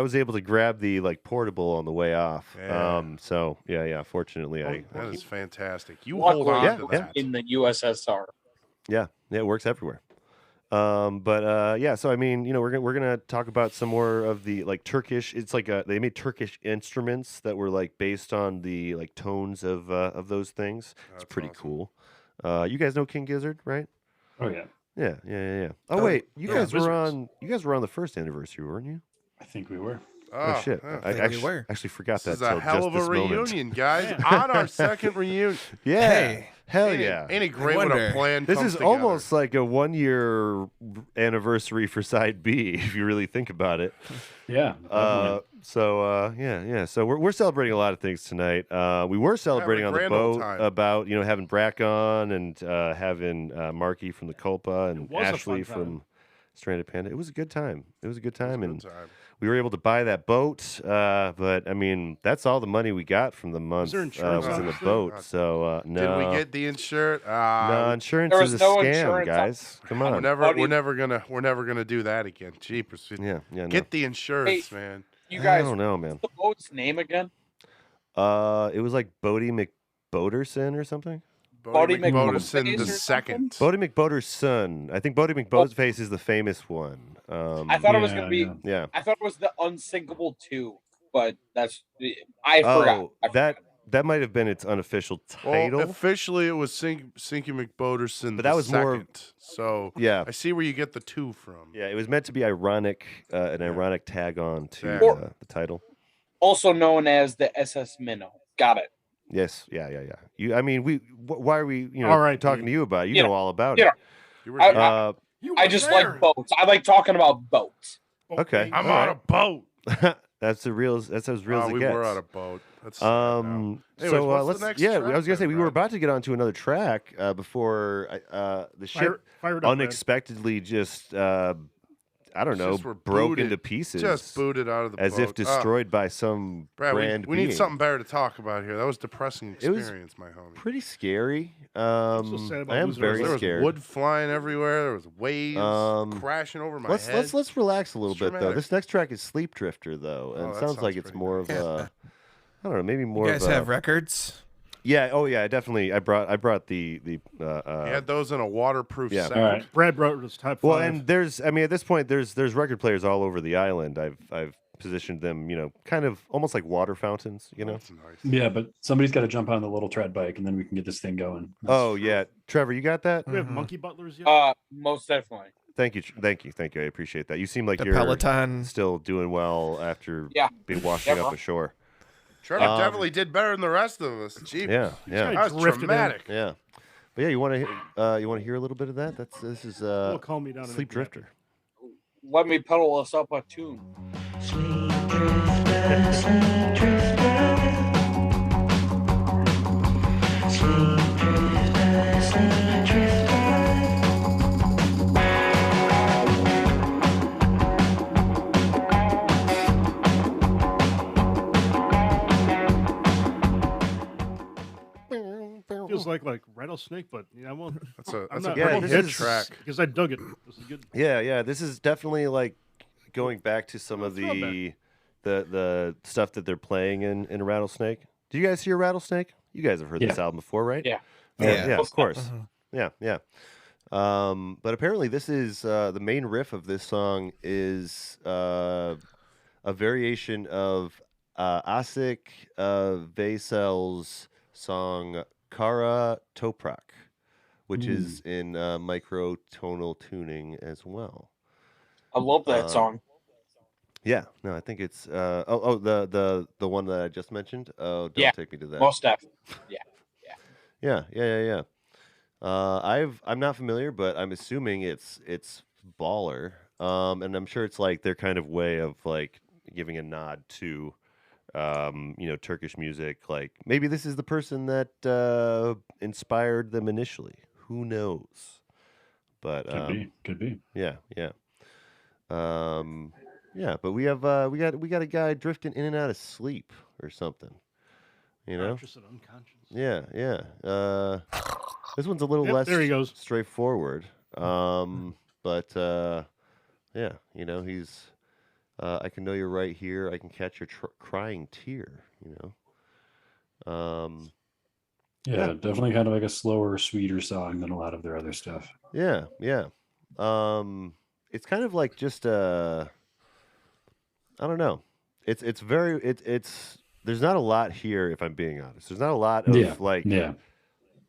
was able to grab the like portable on the way off. Yeah. So yeah. Fortunately, that is fantastic. You hold on to that in the USSR. Yeah, it works everywhere. Yeah, so I mean, we're gonna talk about some more of the like Turkish. It's like they made Turkish instruments that were like based on the like tones of those things. It's pretty cool. You guys know King Gizzard, right? Oh yeah. Yeah. Oh wait, you guys were on the first anniversary, weren't you? I think we were. Oh shit! I actually forgot that. This is a hell of a reunion, guys. On our second reunion. Yeah. Hey, hell yeah! Ain't it great when a plan This comes is together? almost like a 1-year anniversary for Side B, if you really think about it. Yeah. So we're celebrating a lot of things tonight. We were celebrating on the boat about having Brack on and having Marky from the Culpa and Ashley from Stranded Panda. It was a good time. And we were able to buy that boat, but I mean that's all the money we got from the month was in the boat. So no. Did we get the insurance? No, insurance is a scam, guys. Come on. We're never gonna do that again. Jeepers. Yeah. Get the insurance, man. You guys, I don't know, man. What's the boat's name again? It was like Bodie McBoderson or something. Bodie McBoderson the second. Bodie McBoder's son. I think Bodie McBoderface is the famous one. I thought it was gonna be. Yeah. I thought it was the Unsinkable 2, but I forgot. That might have been its unofficial title. Well, officially, it was Sinky McBoderson. But that was second. more. So yeah, I see where you get the 2 from. Yeah, it was meant to be ironic, an ironic tag on to the title. Also known as the SS Minnow. Got it. Yes, yeah. I mean, why are we, talking to you about it? You know all about it. I just there. like boats. I like talking about boats. Okay, I'm on a boat. That's as real as it gets. We were on a boat. Anyways, let's. I was gonna say we were about to get onto another track before the ship unexpectedly just. I don't know, broke into pieces. Just booted out of the boat. As if destroyed by some brand we need something better to talk about here. That was a depressing experience, my homie. Pretty scary. I am very scared. There was wood flying everywhere. There was waves crashing over my head. Let's relax a little bit, though. This next track is Sleep Drifter, though. And it sounds like it's more of a... I don't know, maybe more of a... You guys have records? Yeah, definitely. I brought the he had those in a waterproof sack. All right. Brad brought his type 5. Well, and at this point there's record players all over the island. I've positioned them, kind of almost like water fountains, That's nice. Yeah, but somebody's got to jump on the little tread bike and then we can get this thing going. Oh yeah. Trevor, you got that? Do we have monkey butlers yet? Most definitely. Thank you. I appreciate that. You seem like you're Peloton still doing well after being washing up ashore. Trevor definitely did better than the rest of us. Jeez. Yeah. That was dramatic. Yeah. But yeah, you want to hear a little bit of that? This is calm me down Sleep Drifter. Let me pedal us up a tune. Sleep drifter, sleep drifter. Sleep drifter, sleep drifter. Feels like rattlesnake, but I won't. That's a pretty hit track because I dug it. This is good. Yeah. This is definitely like going back to some of the stuff that they're playing in Rattlesnake. Do you guys hear Rattlesnake? You guys have heard this album before, right? Yeah. Yeah, of course. Yeah. But apparently, this is the main riff of this song is a variation of Asik Veysel's song Kara Toprak, which is in microtonal tuning as well. I love that song. Yeah, no, I think it's the one that I just mentioned. Oh, don't take me to that. Most definitely. Yeah. Yeah. I'm not familiar, but I'm assuming it's baller. And I'm sure it's like their kind of way of like giving a nod to Turkish music. Like maybe this is the person that inspired them initially. Who knows? But could be. Yeah. But we got a guy drifting in and out of sleep or something. Conscious and unconscious. Yeah. This one's a little less there he goes. straightforward. But he's I can know you're right here. I can catch your crying tear. Definitely kind of like a slower, sweeter song than a lot of their other stuff. Yeah. It's kind of like just I don't know. It's very there's not a lot here, if I'm being honest. There's not a lot of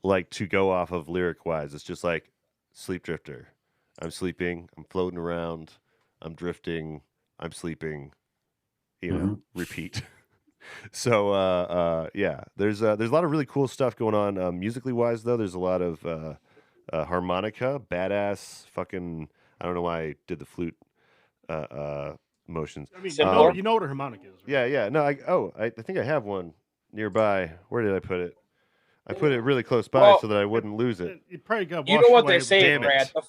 like to go off of lyric wise. It's just like sleep drifter. I'm sleeping, I'm floating around, I'm drifting, I'm sleeping, repeat. So there's a lot of really cool stuff going on musically wise though. There's a lot of harmonica, badass fucking. I don't know why I did the flute motions. I mean, you know what a harmonica is, right? Yeah. No, I think I have one nearby. Where did I put it? I put it really close by so that I wouldn't lose it. It probably got you know what away they say, Damn Brad. it.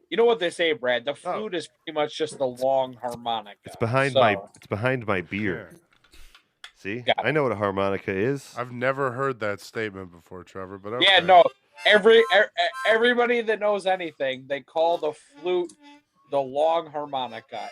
You know what they say, Brad. The flute is pretty much just a long harmonica. It's behind my beard. See, I know what a harmonica is. I've never heard that statement before, Trevor. But okay. Yeah, no. Everybody that knows anything, they call the flute the long harmonica.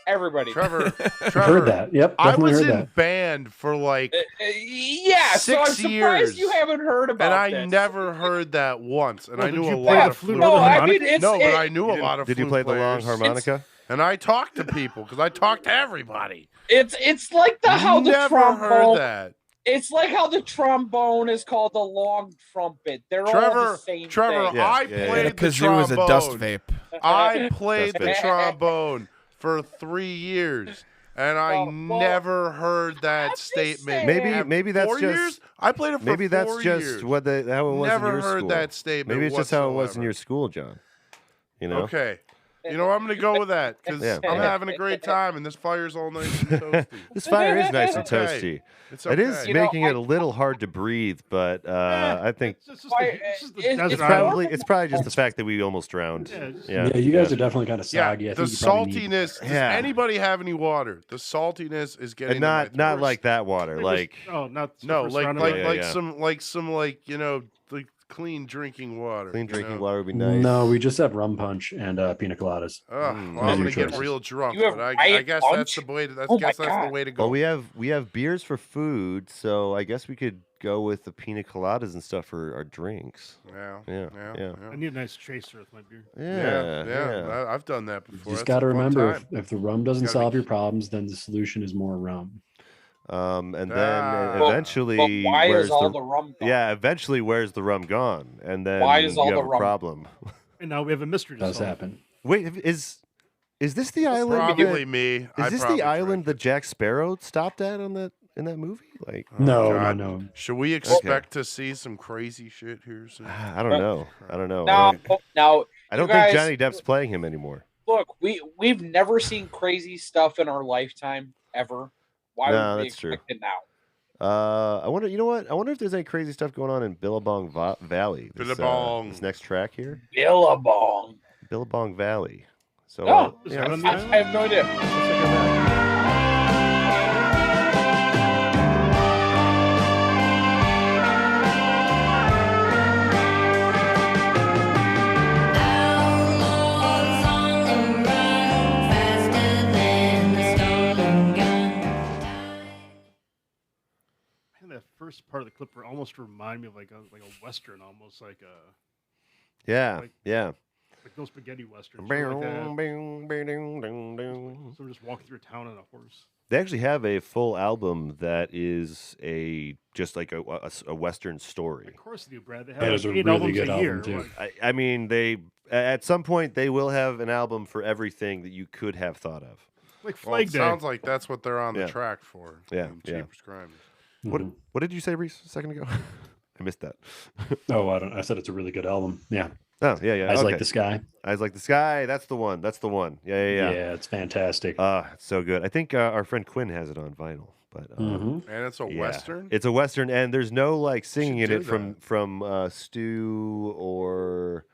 Everybody. Trevor, heard that. Yep, I was heard in that. band for like 6 so I'm surprised years, you haven't heard about and this. I never heard that once. And I knew a play lot the of flute flute. or the I harmonica? mean, But I knew a lot of. Did you flute play the long players. harmonica? And I talked to people because I talked to everybody. It's like how the Never trombone. heard that. It's like how the trombone is called the long trumpet. They're all the same Trevor, thing. I played the Kazoo trombone. is a dust vape. I played the Dust vape. trombone for 3 years, and I never heard that statement. Maybe that's 4 just years. I played it for maybe 4 that's years. just how it was Never in your heard school. that statement. Maybe it's just how it was in whatsoever. your school, John. Okay. I'm going to go with that because I'm having a great time, and this fire's all nice and toasty. This fire is nice and Okay. toasty. It's It is okay. making it a little hard to breathe, but I think It's it's probably just the fact that we almost drowned. Yeah, you guys are definitely kind of soggy. Yeah, I the think you probably need- saltiness. Does anybody have any water? The saltiness is getting and not in my throat. like that water, like not No, like Yeah. some like like clean drinking water. clean you drinking know? water would be nice. No, we just have rum punch and pina coladas. Well, Mm. I'm Those are gonna your get choices. real drunk, You have but I Riot guess Punch? that's the way. Oh my That's the God. way to go. Well, we have beers for food, so I guess we could go with the pina coladas and stuff for our drinks. Yeah. I need a nice chaser with my beer. Yeah. I've done that You before. just That's got to a fun remember, time. if the rum doesn't Gotta solve be- your problems, then the solution is more rum. And then Ah. eventually, But why where's is all the rum gone? Yeah, eventually, where's the rum gone? And then Why is all you the have a rum- problem. And now we have a mystery to Does solve. happen. Wait, is this the island? Probably that- me. Is this the island that Jack Sparrow stopped at in that movie? Like, No, God. no. Should we expect to see some crazy shit here soon? I don't know. I don't know. Now, I don't you guys- think Johnny Depp's playing him anymore. Look, we've never seen crazy stuff in our lifetime ever. Why No, would we that's true. expect it now? I wonder. You know what? I wonder if there's any crazy stuff going on in Billabong Valley. Billabong. This next track here, Billabong. Billabong Valley. So, Oh, Is yeah, that on let's- the I have no idea. let's check it out. Man, that first part of the clip almost reminded me of like a western, almost like a Yeah, Like- yeah. like those spaghetti westerns. something like that. Someone just walking through a town on a horse. They actually have a full album that is just like a Western story. Of course they do, Brad. They have That like is a 8 really albums good a year. album, too. Like, I mean, they at some point they will have an album for everything that you could have thought of. like Well, Flag it Day. sounds like that's what they're on Yeah. the track for. Yeah, in yeah. Jeepers Creepers. What did you say, Reese, a second ago? I missed that. Oh, I said it's a really good album. Yeah. Oh, yeah. Eyes Like the Sky. Eyes Like the Sky. That's the one. Yeah. Yeah, it's fantastic. It's so good. I think our friend Quinn has it on vinyl. But and it's a Western? It's a Western, and there's no like singing in it that. from Stu or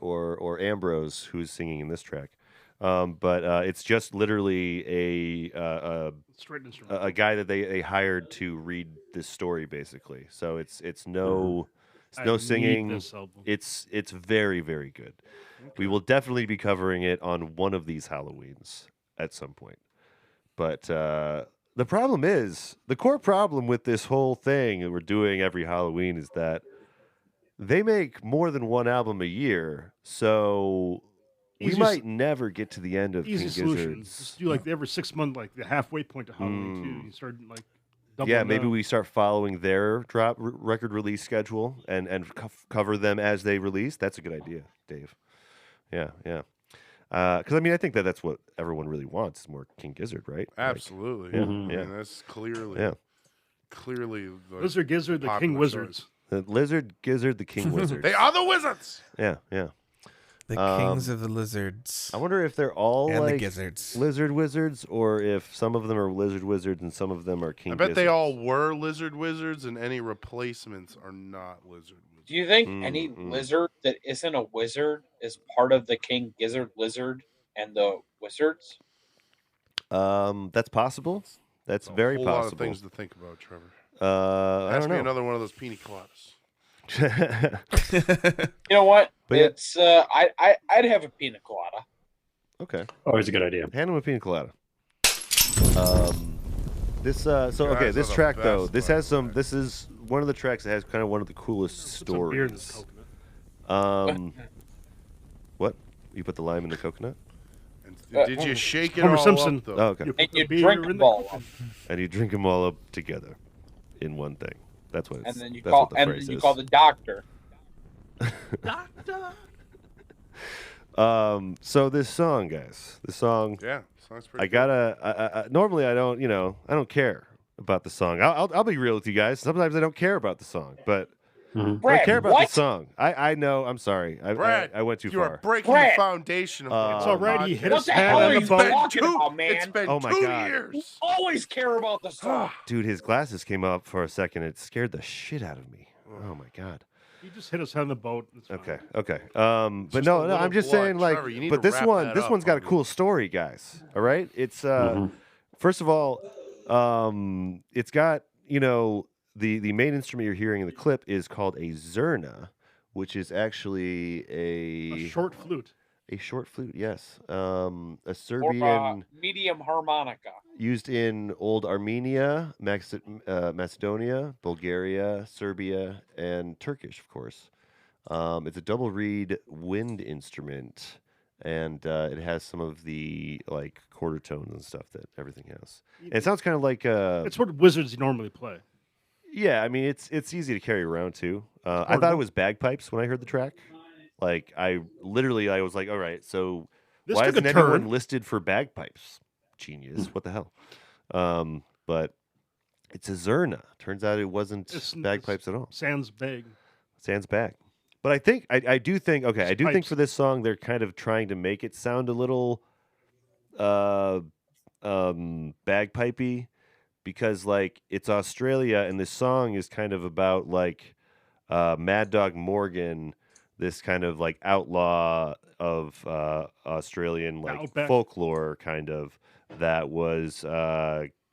Ambrose, who's singing in this track. But it's just literally a guy that they hired to read this story, basically. So it's no singing. It's very, very good. Okay. We will definitely be covering it on one of these Halloweens at some point. But the core problem with this whole thing that we're doing every Halloween is that they make more than one album a year, so we might never get to the end of King Gizzard's. Just do like every 6 months, like the halfway point to Halloween too. You start like maybe we start following their record release schedule and cover them as they release. That's a good idea, Dave. Yeah. Because I think that's what everyone really wants is more King Gizzard, right? Absolutely. Yeah. And that's clearly the Lizard Gizzard, the King Wizards. The Lizard Gizzard, the King Wizards. They are the wizards. Yeah. The kings of the lizards. I wonder if they're all and like the gizzards. Lizard wizards, or if some of them are lizard wizards and some of them are king. I bet gizzards. they all were lizard wizards, and any replacements are not lizard wizards. Do you think any lizard that isn't a wizard is part of the King Gizzard lizard and the wizards? That's possible. That's very possible. A lot of things to think about, Trevor. I don't know. Another one of those pina coladas. You know what? But it's I'd have a pina colada. Okay. Always a good idea. Hand him a pina colada. This track though. This has some. This is one of the tracks that has kind of one of the coolest stories. What? You put the lime in the coconut? Did you shake it all Simpson. up though? Oh, okay. And you drink them all up. And you drink them all up together in one thing. That's what. And then you call the doctor. Doctor. So this song, guys. This song. Yeah, song's pretty. I gotta. Normally, I don't care about the song. I'll be real with you guys. Sometimes I don't care about the song, but Brad, I care about the song. I know. I'm sorry. Brad, I went too you far. are breaking the foundation of It's already hit What us the hell head are on you the boat. talking about, man? It's been Oh my 2 God. years. You always care about the song. Dude, his glasses came up for a second. It scared the shit out of me. Oh my God. You just hit us head on the boat. Okay. But no, I'm just saying, like, Trevor, you need but to this wrap one, that this up, one's got a homie. cool story, guys. All right, it's first of all, it's got the main instrument you're hearing in the clip is called a zurna, which is actually A short flute. A short flute, yes. A Serbian Or medium harmonica. used in old Armenia, Macedonia, Bulgaria, Serbia, and Turkish, of course. It's a double reed wind instrument, and it has some of the like quarter tones and stuff that everything has. And it sounds kind of like It's what wizards normally play. yeah. I mean, it's easy to carry around too. I thought it was bagpipes when I heard the track. Like I was like, all right, so This why took isn't a anyone turn. listed for bagpipes? Genius, what the hell? But it's a zurna. Turns out it wasn't bagpipes at all. Sans bag. Sans bag. But I think I do think Pipes. for this song they're kind of trying to make it sound a little bagpipey because like it's Australia and this song is kind of about like Mad Dog Morgan, this kind of like outlaw of Australian like Outback. folklore kind of that was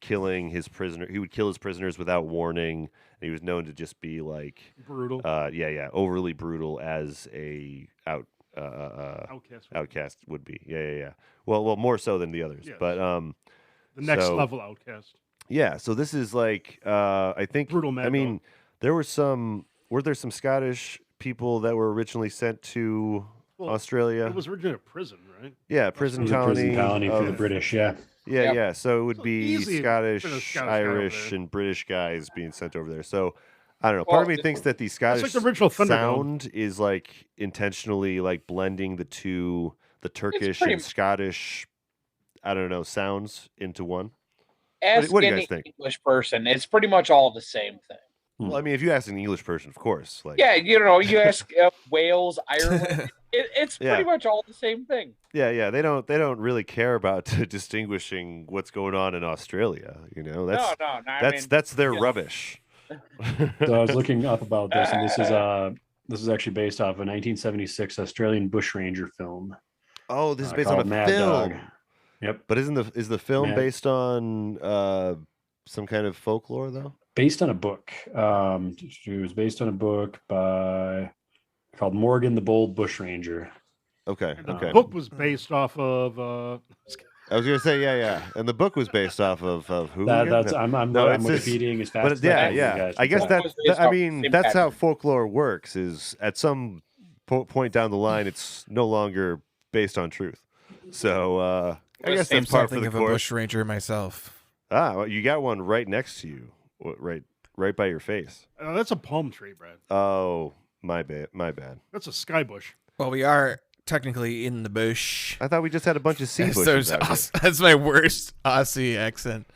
killing his prisoner. He would kill his prisoners without warning. And he was known to just be like Brutal. overly brutal as a Outcast. outcast would be. Yeah. Well, more so than the others. Yes. But The next so- level outcast. yeah. So this is like I think. Brutal Mad I mean, Dog. were there some Scottish people that were originally sent to Well, Australia? It was originally a prison, right? Yeah, It prison was a colony. prison colony for the of- British, yeah. Yeah, Yep. yeah. So it would So be easy Scottish, for the Scottish guy over Irish, there. and British guys being sent over there. So I don't know. Well, Part of me thinks that the Scottish like the original Thunderdome. sound is like intentionally like blending the Turkish pretty- and Scottish, I don't know, sounds into one. Ask what do you any guys think? English person. It's pretty much all the same thing. Well, I mean, if you ask an English person, of course. Like, yeah, you ask Wales, Ireland, it's pretty much all the same thing. Yeah. They don't really care about distinguishing what's going on in Australia. That's their rubbish. So I was looking up about this, and this is actually based off a 1976 Australian bushranger film. Oh, this is based on a Mad film. Dog. Yep. But is the film based on some kind of folklore though? Based on a book. It was based on a book called Morgan the Bold Bushranger. Okay. The book was based off of. I was gonna say yeah, and the book was based off of who? I'm Wikipediaing as fast as I can. I guess that's how folklore works. Is at some point down the line, it's no longer based on truth. So I guess that's part for the of course. a bushranger myself. Well, you got one right next to you, right by your face. That's a palm tree, Brad. Oh, my bad. That's a sky bush. Well, we are technically in the bush. I thought we just had a bunch of sea bushes. That's my worst Aussie accent.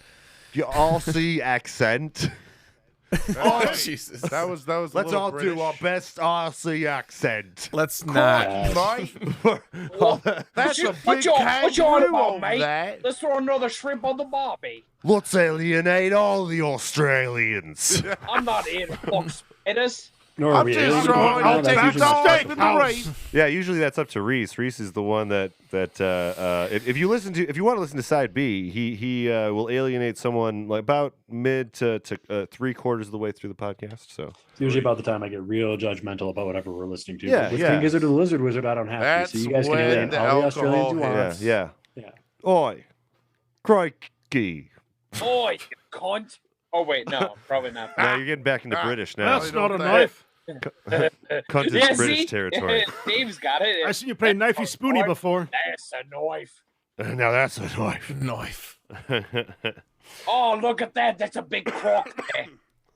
Your Aussie accent. Oh, Jesus. That was. Let's all do our best Aussie accent. Let's not. That's a big what you on about, over mate? that. Let's throw another shrimp on the barbie. Let's alienate all the Australians. I'm not here to fuck spitters. I'm just throwing I'll take in the race. Yeah, usually that's up to Reis. Reis is the one that if you want to listen to side B, he will alienate someone like about mid to 3/4 of the way through the podcast. So It's usually about the time I get real judgmental about whatever we're listening to. Yeah, With yeah. King Gizzard or the Lizard Wizard, I don't have That's to. So you guys can when alienate the all the Australians you alcohol want. yeah. Yeah. Oi, crikey. Oi, you cunt. Oh, wait, no, probably not. Now you're getting back into British now. That's not a knife. Cunt is Yeah, British see? territory. Dave's got it. I seen you play knifey spoony before. That's a knife. Now that's a knife. Knife. Oh, look at that. That's a big crock there.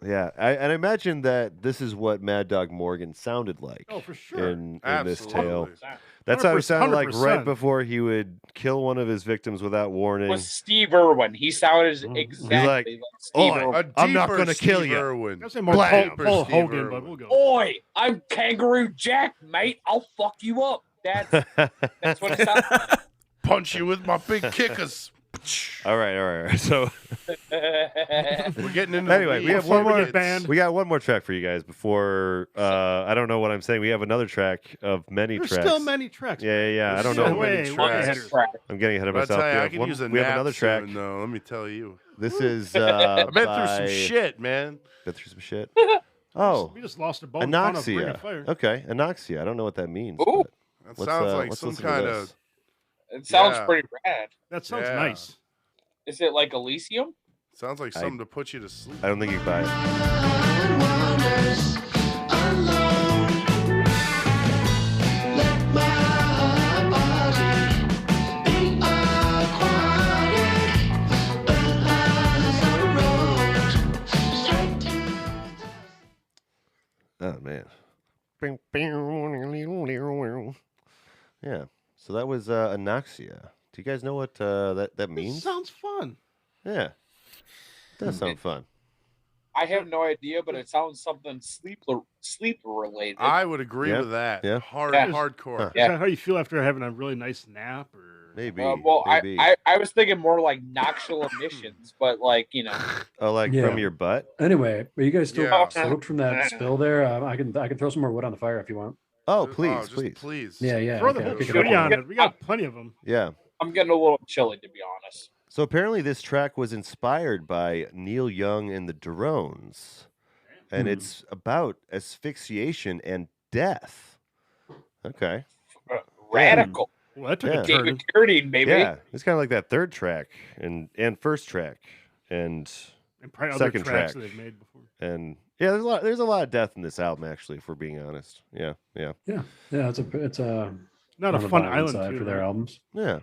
Yeah, I imagine that this is what Mad Dog Morgan sounded like. Oh, for sure. In this tale. Absolutely. That's how he sounded like 100%. right before he would kill one of his victims without warning. Was Steve Irwin. He sounded exactly like Steve "Oi, Irwin. I'm not deeper going to kill Steve you." Irwin. I say more Blam. Paul Steve Hogan, Irwin. but we'll go. Oi, I'm Kangaroo Jack, mate. I'll fuck you up. That's what it sounds like. Punch you with my big kickers. All right. So We're getting into anyway, we have one more band. We got one more track for you guys before. I don't know what I'm saying. We have another track of many There's tracks. still many tracks. Yeah. I don't Still know. many tracks. I'm getting ahead of But I myself. tell you, We I have could one- use a we have nap another track. soon, though. Let me tell you. This is I've been through by- some shit, man. Been through some shit. Oh, We just lost a bone. On a ring of anoxia. fire. Okay, anoxia. I don't know what that means. Ooh. but That sounds like let's some listen to kind this. of. It sounds Yeah. pretty rad. That sounds Yeah. nice. Is it like Elysium? Sounds like something to put you to sleep. I don't think you can buy it. Oh man. Yeah. So that was anoxia. Do you guys know what that This means? sounds fun. Yeah. Does sound fun. I have no idea, but it sounds something sleep related. I would agree Yeah. with that. Yeah. Hardcore. Huh. Is that how you feel after having a really nice nap? Or Maybe. well, maybe. I was thinking more like nocturnal emissions, but like Oh, like Yeah. from your butt? Anyway, are you guys still Yeah. soaked from that spill there? I can throw some more wood on the fire if you want. Oh, Just please. please. Yeah. throw the okay, whole kick it shitty up. on it. We got plenty of them. Yeah. I'm getting a little chilly to be honest. So apparently this track was inspired by Neil Young and the Drones. And it's about asphyxiation and death. Okay. Radical. Well, that took Yeah. a turn. David Carradine, baby. Yeah. It's kind of like that third track and first track and And probably other second tracks track. that they've made before. and yeah, there's a lot of death in this album actually, if we're being honest. Yeah. Yeah, it's a Not a on the fun violent island side too, for their right? albums. Yeah.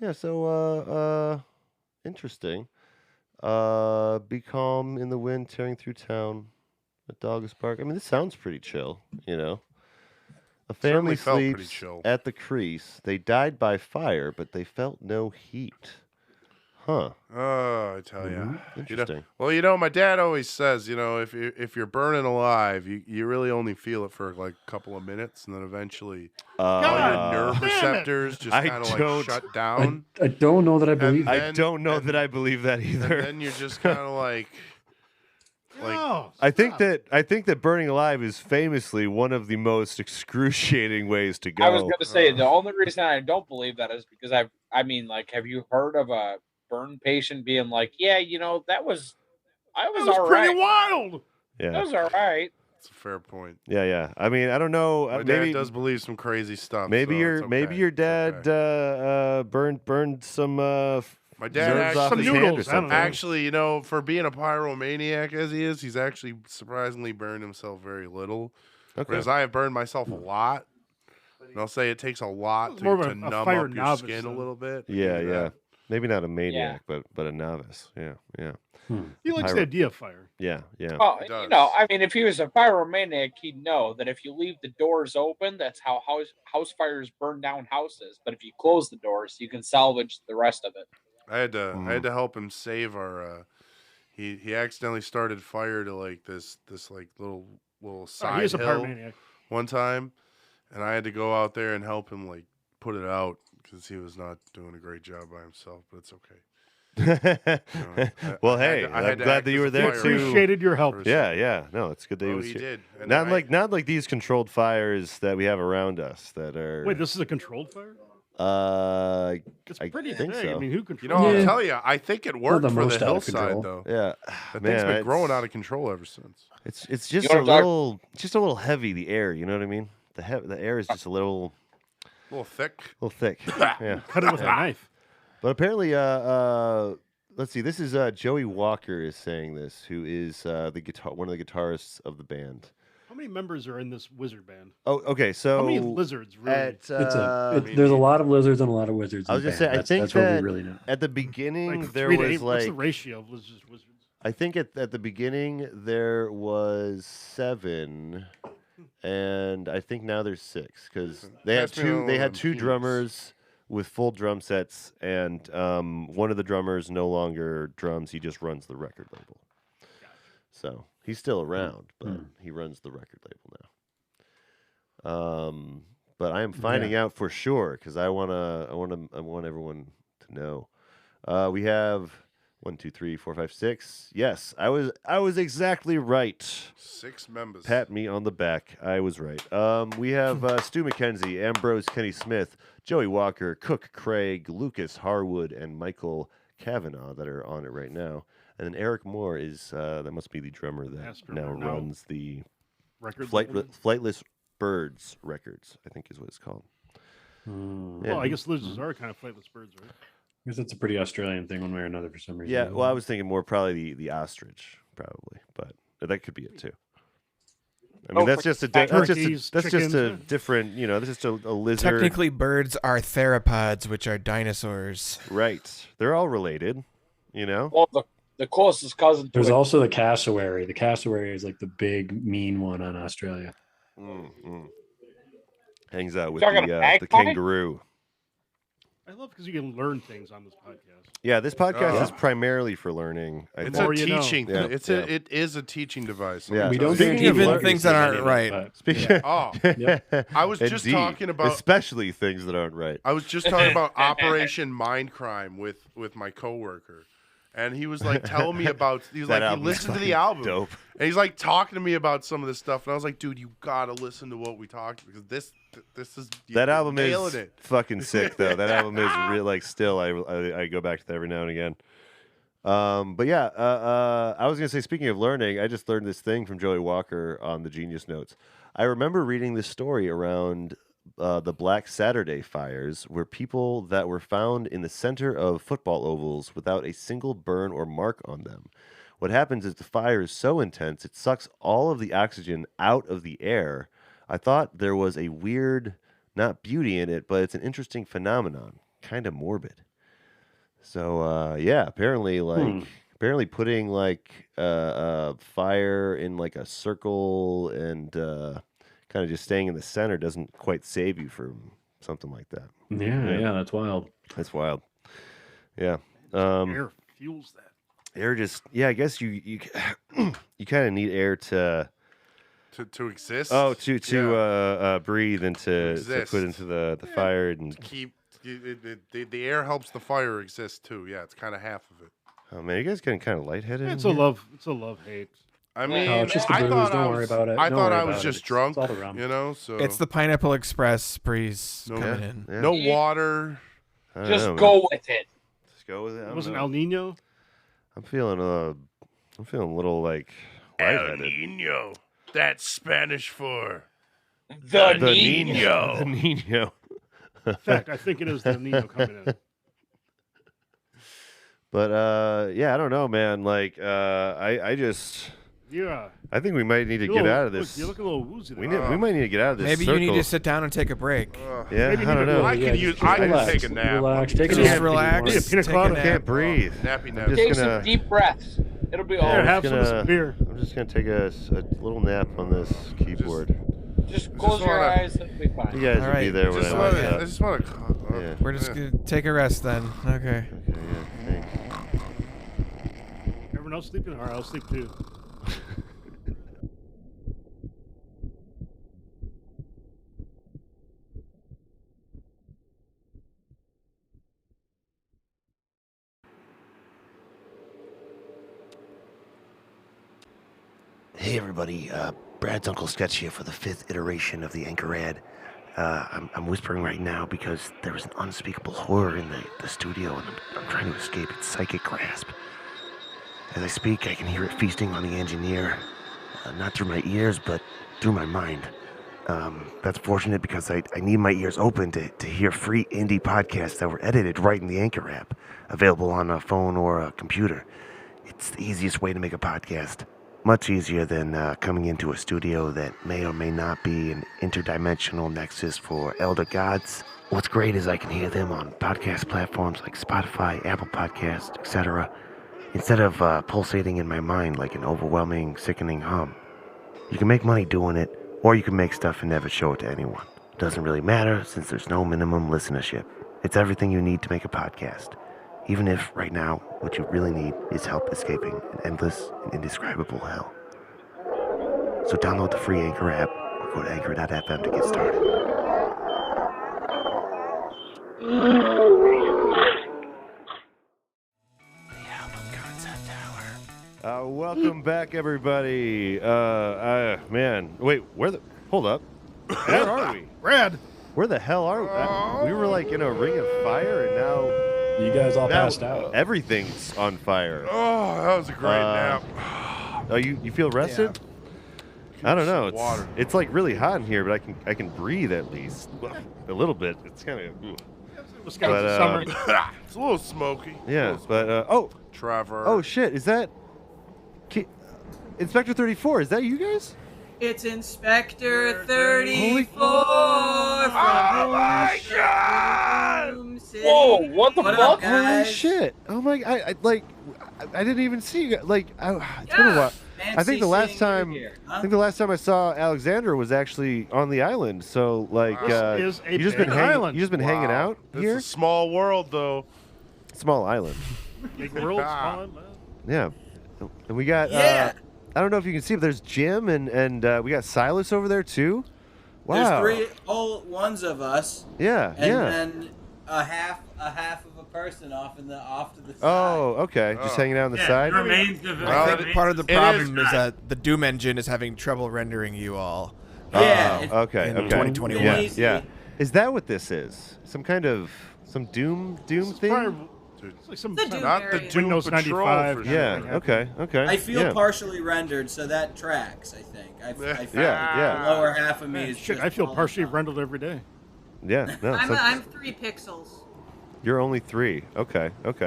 Yeah, so interesting. Be calm in the wind tearing through town. A dog is bark. I mean, this sounds pretty chill, you know. A family Certainly felt pretty sleeps chill. at the crease. They died by fire, but they felt no heat. Huh. Oh, I tell you. Interesting. My dad always says, if you're burning alive, you really only feel it for like a couple of minutes, and then eventually all your nerve receptors just kind of like shut down. I don't know that I believe. I don't know that I believe that either. And then you're just kind of like. I think that burning alive is famously one of the most excruciating ways to go. I was going to say the only reason I don't believe that is because have you heard of a burn patient being like, yeah, that was all right. Pretty wild. Yeah, that was all right. That's a fair point. Yeah. I mean, I don't know. My dad does believe some crazy stuff. Maybe so your dad burned some. My dad some noodles. Actually, for being a pyromaniac as he is, he's actually surprisingly burned himself very little. Okay. Whereas I have burned myself a lot. And I'll say it takes a lot to numb up your skin a little bit. Yeah. Maybe not a maniac, but a novice. Yeah. He likes the idea of fire. Yeah. Well, if he was a pyromaniac, he'd know that if you leave the doors open, that's how house fires burn down houses. But if you close the doors, you can salvage the rest of it. I had to help him save our. He accidentally started fire to like this like little side he's a hill pyromaniac. one time, and I had to go out there and help him like put it out because he was not doing a great job by himself. But it's okay. Well, hey, I'm glad that you were there too. Appreciated your help. Yeah. No, it's good that he was here. Did. And not like these controlled fires that we have around us that are. Wait, this is a controlled fire? It's pretty think big. so. I mean, who controls? I'll tell you, I think it worked for the hillside though. Yeah, that thing's been growing out of control ever since. It's just a little heavy. The air, you know what I mean? The air is just a little thick. Yeah, cut it with a knife. But apparently, let's see. This is Joey Walker is saying this, who is one of the guitarists of the band. How many members are in this wizard band? Oh, okay. So how many lizards? Really? There's a lot of lizards and a lot of wizards. I was just saying. I think that's what we really know. At the beginning there 3 to was 8, what's the ratio of lizards? I think at the beginning there was 7, and I think now there's 6 because they had two drummers with full drum sets, and one of the drummers no longer drums; he just runs the record label. So he's still around, but he runs the record label now. But I am finding out for sure because I want everyone to know. We have 1, 2, 3, 4, 5, 6. Yes, I was exactly right. 6 members. Pat me on the back. I was right. We have Stu McKenzie, Ambrose Kenny Smith, Joey Walker, Cook Craig, Lucas Harwood, and Michael Kavanaugh that are on it right now. And then Eric Moore is that must be the drummer that now runs the Flightless Birds Records, I think is what it's called. Yeah. Well, I guess lizards are kind of flightless birds, right? I guess it's a pretty Australian thing one way or another for some reason. Yeah, well, I was thinking more probably the ostrich, probably, but that could be it too. I mean, that's just a different, that's just a lizard. Technically, birds are theropods, which are dinosaurs. Right. They're all related, Well, the closest cousin. There's also the cassowary. The cassowary is like the big mean one on Australia. Hangs out with the kangaroo. I love because you can learn things on this podcast. Yeah, this podcast is primarily for learning. It's a teaching. It is a teaching device. Yeah. We don't even things that aren't right. I was just talking about especially things that aren't right. I was just talking about Operation Mindcrime with my coworker. And he was like telling me about. He was like, "You listen to the album," dope. And he's like talking to me about some of this stuff. And I was like, "Dude, you gotta listen to what we talked because this is that album is fucking sick though. That album is really still I go back to that every now and again." But yeah, I was gonna say, speaking of learning, I just learned this thing from Joey Walker on the Genius Notes. I remember reading this story around the Black Saturday fires, where people that were found in the center of football ovals without a single burn or mark on them. What happens is the fire is so intense, it sucks all of the oxygen out of the air. I thought there was a weird, not beauty in it, but it's an interesting phenomenon, kind of morbid. So, apparently putting fire in like a circle and kind of just staying in the center doesn't quite save you from something like that. Yeah, that's wild. That's wild. Yeah. Air fuels that. Air just, I guess you you kind of need air to exist. Oh, to breathe and to put into the fire and keep the air helps the fire exist too. Yeah, it's kind of half of it. Oh man, you guys getting kind of lightheaded. It's a love hate. I mean, it's just the booze. Don't worry about it. I thought I was just drunk, you know. So it's the Pineapple Express breeze coming in. Yeah. No water. Just go with it. Just go with it. It wasn't El Nino. I'm feeling a little like El Nino. That's Spanish for the Nino. The Nino. In fact, I think it is the El Nino coming in. But I don't know, man. Like I think we might need to get out of this. You look a little woozy. We might need to get out of this. Maybe circle. you need to sit down and take a break. Yeah, I don't know. I can take a nap. Relax. Take a Just nap. relax. Pina colada. I can't breathe. Nappy nap. I'm Take just some gonna. deep breaths. It'll be all. Here, right. have some beer. I'm just gonna take a little nap on this keyboard. Just close your eyes and be fine. You guys All will be right. there when I wake up. I just want to. Yeah. We're just gonna take a rest then. Okay. Yeah, thanks. Everyone else sleeping? All right, I'll sleep too. Hey everybody, Brad's Uncle Sketch here for the 5th iteration of the Anchor ad. I'm whispering right now because there is an unspeakable horror in the studio and I'm trying to escape its psychic grasp. As I speak, I can hear it feasting on the engineer, not through my ears, but through my mind. That's fortunate because I need my ears open to hear free indie podcasts that were edited right in the Anchor app, available on a phone or a computer. It's the easiest way to make a podcast. Much easier than coming into a studio that may or may not be an interdimensional nexus for elder gods. What's great is I can hear them on podcast platforms like Spotify, Apple Podcasts, etc., instead of pulsating in my mind like an overwhelming, sickening hum. You can make money doing it, or you can make stuff and never show it to anyone. Doesn't really matter since there's no minimum listenership. It's everything you need to make a podcast. Even if, right now, what you really need is help escaping an endless and indescribable hell. So download the free Anchor app or go to anchor.fm to get started. Welcome back, everybody. Man, wait, hold up. Where are we? Brad! Where the hell are we? We were like in a ring of fire, and now... You guys all passed out. Everything's on fire. Oh, that was a great nap. Oh, you feel rested? Yeah. I don't know. Water. It's like really hot in here, but I can breathe at least a little bit. It's kind of. Summer. It's a little smoky. Yeah, but Trevor. Oh shit! Is that Inspector 34? Is that you guys? It's Inspector 34 Oh my God! Whoa! What the fuck? Holy shit! Oh my! I didn't even see you. Like, it's been a while. I think the last time I saw Alexandra was actually on the island. So like, you just been hanging out here. It's a small world, though. Small island. Big world, small island. Yeah, and we got. I don't know if you can see, but there's Jimm and we got Silas over there too. Wow. There's 3 whole ones of us. Yeah, and yeah. then a half of a person off to the side. Oh, okay. Just hanging out on the side. I think part of the problem is that the Doom engine is having trouble rendering you all. Yeah. Okay. In Okay. 2021. Yeah. Is that what this is? Some Doom thing? It's like some Not the Doom Windows Patrol. 95 or Yeah. something. Okay. I feel yeah. partially rendered, so that tracks. I think. I feel Yeah. the lower half of me is. Shit, just I feel all partially the time. rendered every day. Yeah. No. I'm 3 pixels. You're only 3. Okay. We've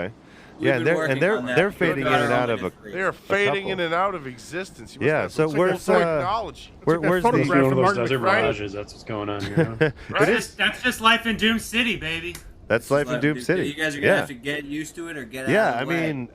Yeah, been and working they're on that. they're fading in and out of a. They are fading couple. in and out of existence. You must Yeah, have so some where's technology. where's photograph the One of from those Martin desert McFly. mirages. That's what's going on here. That's just life in Doom City, baby. That's life in Doom City. You guys are gonna have to get used to it or get out. Yeah, of I the way. mean,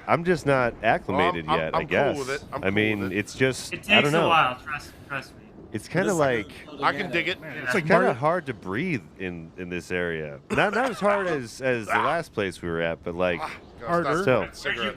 I'm just not acclimated Well, yet. I'm I guess. cool with it. I'm I cool mean, with it. it's just It I takes don't know. a while. Trust me. It's kind of like I can dig it. it's like kind of hard to breathe in this area. Not as hard as the last place we were at, but like still.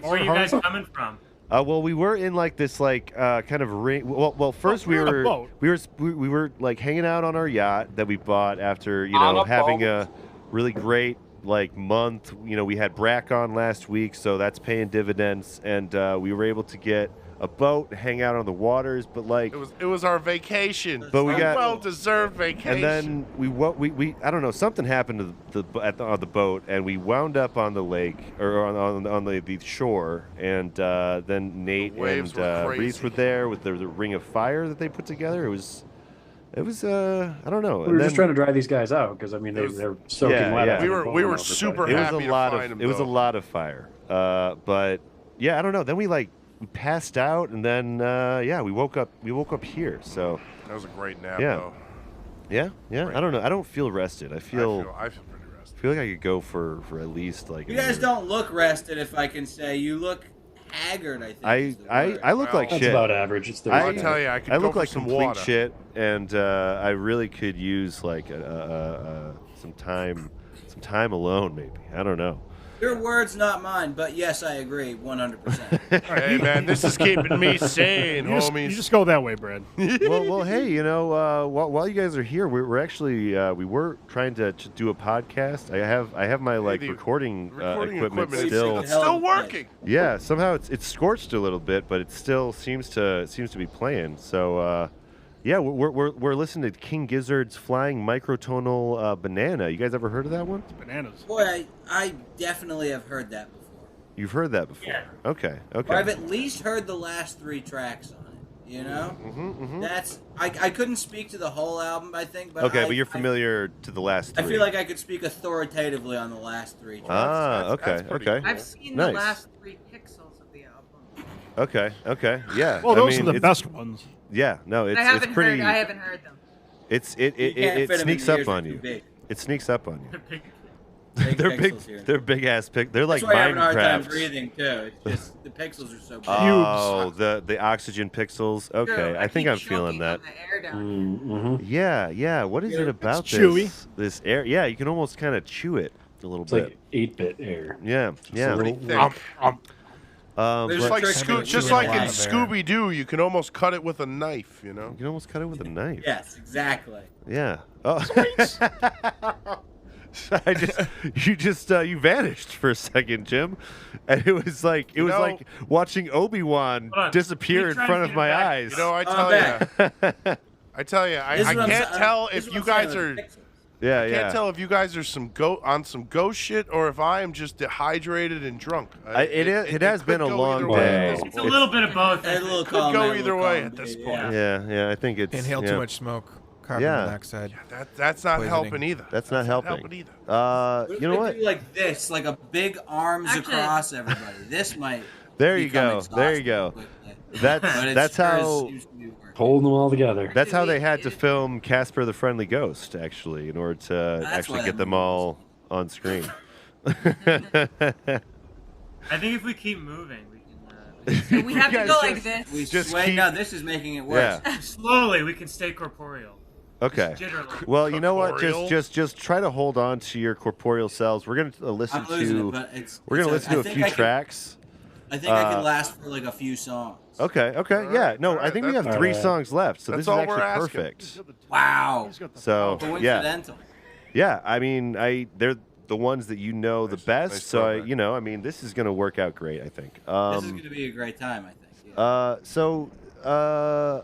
Where are you guys coming from? Well, we were in like this kind of ring. Well, first we were like hanging out on our yacht that we bought after having a really great like month. We had Brack on last week, so that's paying dividends, and we were able to get a boat, hang out on the waters, but like it was our vacation. But we got well-deserved vacation. And then we I don't know, something happened to on the boat, and we wound up on the lake or on the shore, and then Nate and Reis were there with the ring of fire that they put together. It was I don't know. We were just trying to dry these guys out because I mean they're soaking wet. We were super happy to find them. It was a lot of fire. But yeah, I don't know. Then we passed out, and then we woke up here. So that was a great nap. Though. Yeah. I don't know. I don't feel rested. I feel pretty rested. I feel like I could go for at least like. You guys don't look rested, if I can say. You look haggard. I think. I look like that's shit. about average. It's I'll tell you, I look like some complete water. shit, and I really could use like some time alone, maybe. I don't know. Your words, not mine, but yes, I agree 100%. Hey, man, this is keeping me sane, homies. You just go that way, Brad. well, hey, while you guys are here, we're actually we were trying to do a podcast. I have my recording equipment still. It's still working. Yeah, somehow it's scorched a little bit, but it still seems to be playing. So. Yeah, we're listening to King Gizzard's Flying Microtonal Banana. You guys ever heard of that one? It's bananas. Boy, I definitely have heard that before. You've heard that before? Yeah. Okay. Or I've at least heard the last 3 tracks on it, you know? Mm-hmm. That's I couldn't speak to the whole album, I think, but but you're familiar to the last 3. I feel like I could speak authoritatively on the last 3 tracks. Okay. I've seen the last 3 pixels of the album. Okay. Yeah. Well, those are the best ones. Yeah, no, it's I haven't heard them. It sneaks up on you. It sneaks up on you. They're big. They're big ass pic. They're like That's why I have a hard time Minecraft. breathing too. It's just the pixels are so big. Oh, the oxygen pixels. Okay, True, I think I'm feeling that. Mm-hmm. Yeah. What is it about chewy. this air? Yeah, you can almost kind of chew it a little It's bit. like 8-bit air. Yeah. Pretty thick. Just like in Scooby Doo, you can almost cut it with a knife. You can almost cut it with a knife. Yes, exactly. Yeah. Oh. You vanished for a second, Jim, and it was like watching Obi-Wan disappear in front of my eyes. I tell you, I can't tell if you guys are. Yeah, I can't tell if you guys are on some ghost shit or if I am just dehydrated and drunk. It has been a long day. It's a little bit of both. A little It could go either way at this point. Yeah, I think it's Inhale too much smoke. Carbon monoxide. That's not poisoning. helping either. That's not helping. What You know what? Do like this, like a big arms Actually- across everybody. This might. There you become go. There you go. exhausting quickly. But That's sure how. seems to be working. Holding them all together. That's how they had to film Casper the Friendly Ghost, actually, in order to actually why get that them movie all on screen. I think if we keep moving, we can. We have to go like this. We Just wait, keep- no, this is making it worse. Yeah. Slowly, we can stay corporeal. Okay. Just jitterly. Well, you know what? Corporeal? Just try to hold on to your corporeal selves. We're gonna listen I'm losing to. it, but it's. We're gonna it's listen to I a think few I can- tracks. I think I can last for like a few songs. Okay. Yeah. No, I think we have 3 songs left, so That's this is all actually we're asking. perfect. Wow. So yeah. Coincidental. Yeah. I mean, they're the ones that you know the best. nice So throwback. I mean, this is gonna work out great. I think. This is going to be a great time, I think. Yeah.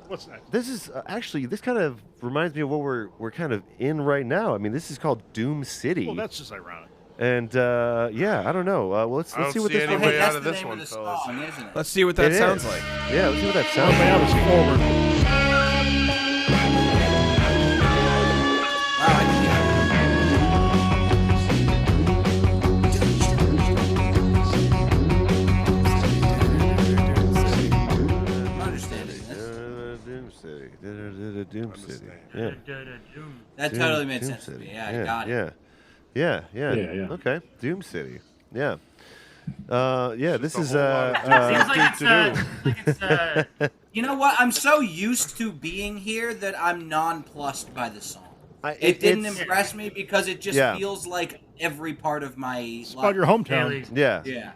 What's next? This is actually this kind of reminds me of what we're kind of in right now. I mean, this is called Doom City. Well, that's just ironic. And I don't know. Well, let's I don't see what see this any one. way Hey, out that's of the this name one, of the fellas. song, isn't it? Let's see what that It sounds is. like. Yeah, let's see what that Oh, sounds man, like. it's forward. Wow, I can't. I'm understanding this. Doom City. Doom City. Yeah. Da-da-doom. That Doom- totally made Doom sense to City. me. Yeah, I got it. Yeah. Yeah. Okay. Doom City. Yeah. This is Seems like it's You know what? I'm so used to being here that I'm nonplussed by the song. It didn't impress me because it just feels like every part of my life. About your hometown.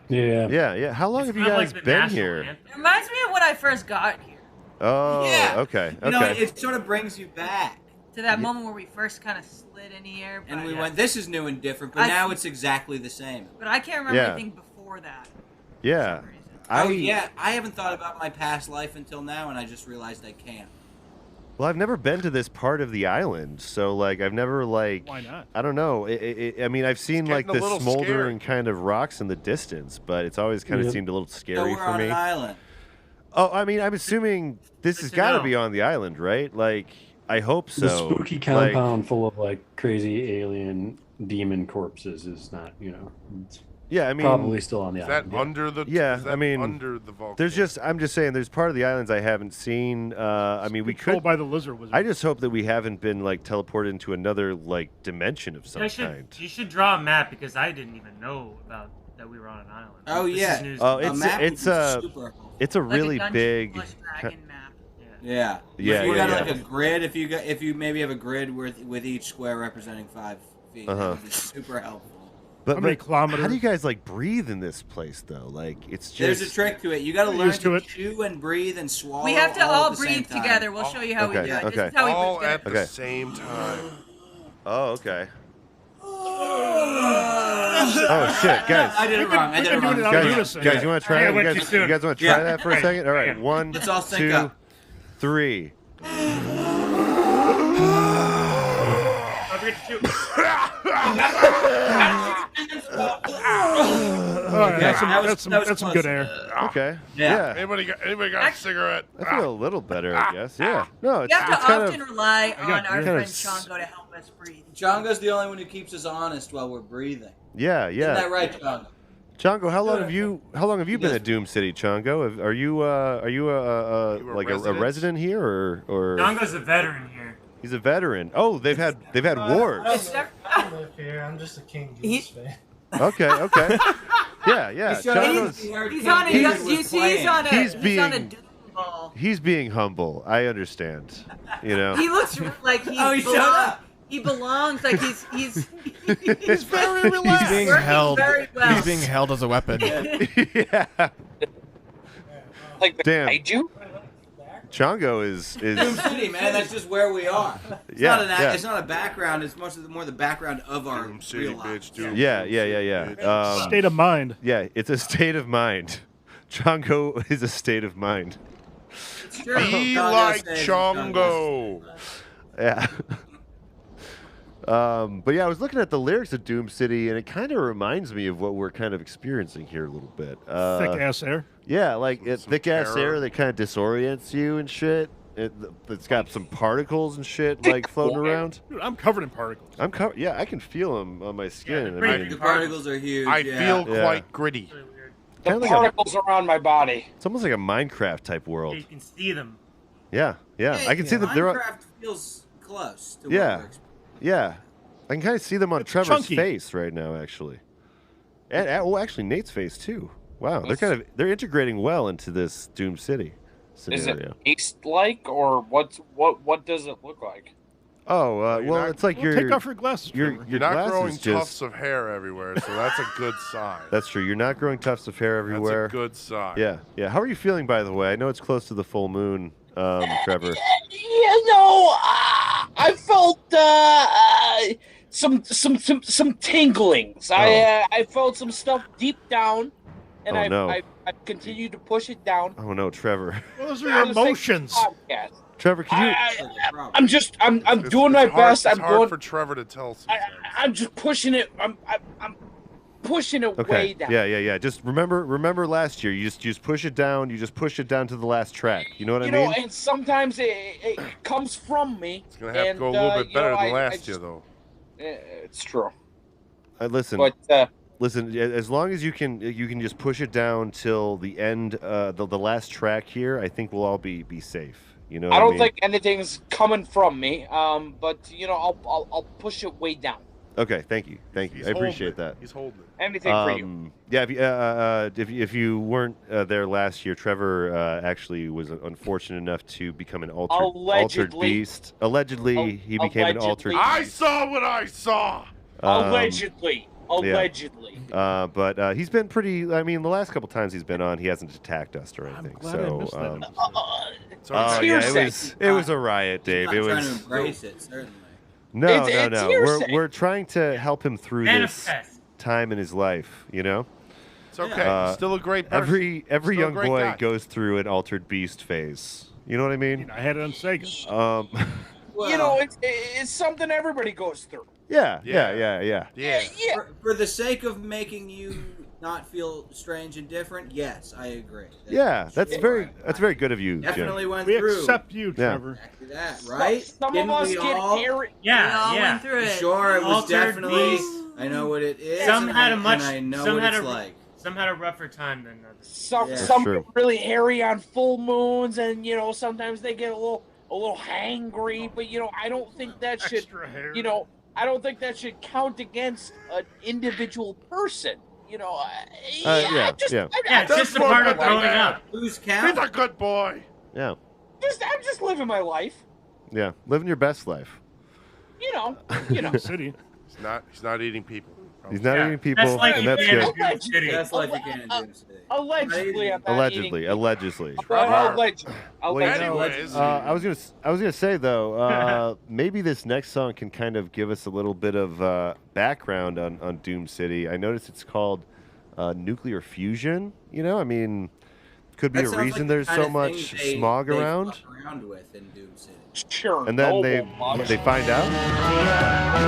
Yeah. How long have you guys been here? It reminds me of when I first got here. Oh, Yeah. okay. You know, it sort of brings you back. To that moment where we first kind of slid in the air. And we went, this is new and different, but now it's exactly the same. But I can't remember anything before that. Yeah. I haven't thought about my past life until now, and I just realized I can't. Well, I've never been to this part of the island, so like I've never like. Why not? I don't know. I mean, I've seen like the smoldering kind of rocks in the distance, but it's always kind of seemed a little scary for me. An island. Oh, I mean, I'm assuming this has got to be on the island, right? Like, I hope so. The spooky compound full of like crazy alien demon corpses is not, it's I mean, probably still on the island. Is that under the? Yeah, is that I mean, under the volcano. There's just. I'm just saying, there's part of the islands I haven't seen. I mean, we could. by the lizard wizard. I just hope that we haven't been like teleported into another like dimension of some kind. You should draw a map because I didn't even know about that we were on an island. Oh This yeah. is news Oh, to me. it's a really big. Yeah. Yeah, If you got yeah. like a grid, if you maybe have a grid with each square representing 5 feet, that would be super helpful. But, How many kilometers? How do you guys like breathe in this place though? Like it's just. There's a trick to it. You got to learn used to to it. chew and breathe and swallow. We have to all all at the same breathe time. together. We'll show you how we do it. Okay. This is how we all breathe at together. the same time. Oh, okay. Oh shit, guys! I did it wrong. Guys, you want to try it? You guys want to try that for a second? All right, 1, Let's all sync 2, up. 3. That's some good air. Okay. Yeah. Anybody got a cigarette? I feel a little better, I guess. Yeah. No, it's We have it's to kind often of. rely on our kind friend of Chongo to help us breathe. Chongo's the only one who keeps us honest while we're breathing. Yeah. Isn't that right, Chongo? Chongo, how long have you been at Doom City, Chongo? Are you like a resident here or? Chongo's a veteran here. He's a veteran. Oh, they've had wars. I live here. I'm just a King Goose fan. Okay. Yeah. Chongo's, He's on a he's on a Doom ball. he's being humble. I understand. You know. He looks like he Oh, he showed up. He belongs. Like he's He's very relaxed. He's being working held. very well. He's being held as a weapon. Yeah. Like the Damn. kaiju? Chongo is Doom City, man. That's just where we are. It's Yeah, not yeah. It's not a background. It's more the background of our Doom City, real lives. bitch. Doom yeah. State of mind. Yeah, it's a state of mind. Chongo is a state of mind. It's true. Be Chongo like says Chongo. Yeah. But yeah, I was looking at the lyrics of Doom City, and it kind of reminds me of what we're kind of experiencing here a little bit. Thick ass air. Yeah, like thick ass terror. air that kind of disorients you and shit. It's got some particles and shit like floating around. Dude, I'm covered in particles. I'm covered. Yeah, I can feel them on my skin. pretty The particles are huge. I yeah. feel Yeah. quite gritty. The Kinda like particles around my body. it's almost like a Minecraft type world. You can see them. Yeah. I can see them. They're Minecraft feels close to Yeah. what we're experiencing. yeah. I can kind of see them on It's Trevor's chunky. face right now, actually. And actually Nate's face too. Wow, they're integrating well into this Doom City Is scenario. it taste like, or what does it look like? Oh, you're well, not- it's like Well, take off your glasses. your Trevor. You're not glasses growing just. tufts of hair everywhere, so that's a good sign. That's true. You're not growing tufts of hair everywhere. That's a good sign. Yeah. How are you feeling, by the way? I know it's close to the full moon, Trevor. I felt some tinglings. I felt some stuff deep down, and Oh, no. I continued to push it down. Oh no, Trevor. Those are your emotions. Podcast. Trevor, can you? I'm doing my best. It's I'm hard going. for Trevor to tell. I'm just pushing it. I'm pushing it way Okay. down. Yeah. Just remember last year. You just push it down. You just push it down to the last track. You know what I You mean? know, and sometimes it comes from me. It's gonna have to go a little bit better than last year, though. It's true. Listen. But Listen, as long as you can just push it down till the end, the last track here. I think we'll all be safe. You know. I don't mean? think anything's coming from me. But you know, I'll push it way down. Okay, thank you. I appreciate that. He's holding it. Anything for you. Yeah, if you weren't there last year, Trevor actually was unfortunate enough to become an altered beast. Allegedly, he became an altered beast. I saw what I saw. Allegedly. Yeah. But he's been pretty. I mean, the last couple times he's been on, he hasn't attacked us or anything. It was a riot, Dave. I'm it trying was. to embrace it, certainly. No. We're trying to help him through this time in his life. You know. It's okay. Still a great person. Every young boy guy. goes through an altered beast phase. You know what I mean? I had it on Sega. It's something everybody goes through. Yeah. For the sake of making you not feel strange and different, yes, I agree. That's very good of you, Definitely Jim. went We through. accept you, Trevor. Exactly that, right? Some Didn't of us we get all? hairy. Yeah, We all yeah. went through it. Sure, it was Altered definitely. beast. I know what it is. Some had a and much. I know Some what had it's a. like. Some had a rougher time than others. Some get really hairy on full moons, and sometimes they get a little hangry. But I don't think that should. I don't think that should count against an individual person. It's just a part of growing up. Who's count? He's a good boy. Yeah. I'm just living my life. Yeah, living your best life. City. He's not eating people. He's not eating people, and that's good. That's like you can't do in City. Allegedly, I'm not Allegedly. Allegedly. Anyways, I was gonna say though, maybe this next song can kind of give us a little bit of background on Doom City. I noticed it's called Nuclear Fusion. I mean, could be a reason there's so much smog around. Fuck around with in Doom City. Sure. And then they find out.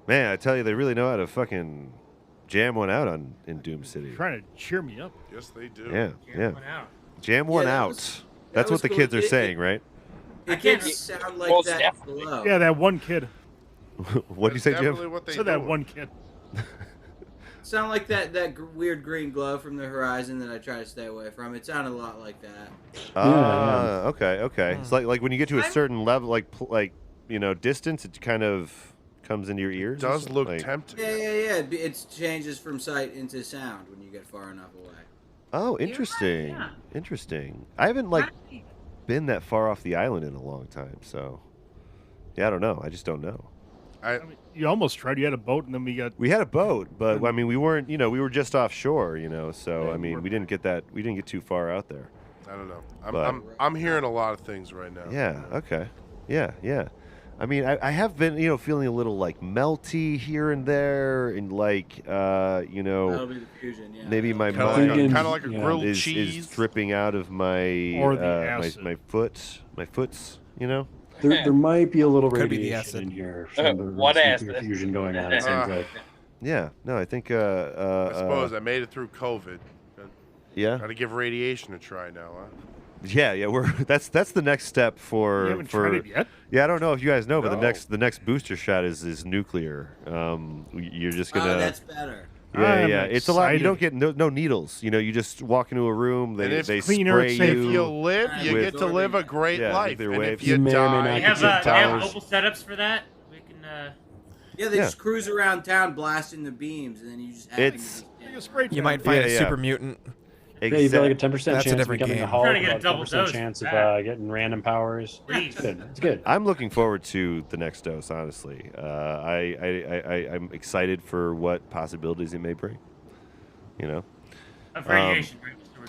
Man, I tell you, they really know how to fucking jam one out in Doom City. Trying to cheer me up. Yes, they do. Yeah. Jam one out. That's what the kids are saying, right? It didn't sound like that below. Yeah, that one kid. What do you say, Jim? So that one kid. Sound like that weird green glow from the horizon that I try to stay away from. It sounded a lot like that. Okay. It's like when you get to a certain level, like distance, it kind of comes into your ears. It does look tempting. Yeah. It changes from sight into sound when you get far enough away. Oh, interesting. Right, yeah. Interesting. I haven't been that far off the island in a long time, so I don't know. I just don't know. I mean, you almost tried. You had a boat, and then we had a boat, but I mean, we weren't. We were just offshore. So I mean, we didn't get too far out there. I don't know. I'm hearing a lot of things right now. Yeah. Okay. Yeah. I mean, I have been, feeling a little melty here and there, and That'll be the fusion, yeah. maybe my kind mind of like a grilled cheese is dripping out of my or the acid. my foots. There might be a little Could be the radiation acid. in here from the What nuclear acid? fusion going on. It seems like. Yeah. No, I think. I suppose I made it through COVID. Yeah. Got to give radiation a try now, huh? Yeah. That's the next step for. You haven't tried it yet? Yeah, I don't know if you guys know, but No. the next booster shot is nuclear. You're just gonna. Oh, that's better. Yeah. It's a lot. You don't excited. get no needles. You just walk into a room. And They if cleaner, spray it's If you. you live, you with- get to live a great life. nuclear And waves. if you You may or may die, not They get have some towers. mobile setups for that. We can. Yeah, they Yeah. just cruise around town blasting the beams, and then you just. It's- You might find a Yeah. super mutant. Yeah, you've got like a 10% That's a chance of different becoming a game. Hulk, Trying to get a about double 10% dose chance of of that. getting random powers. Please. It's good. I'm looking forward to the next dose. Honestly, I'm excited for what possibilities it may bring. Of radiation.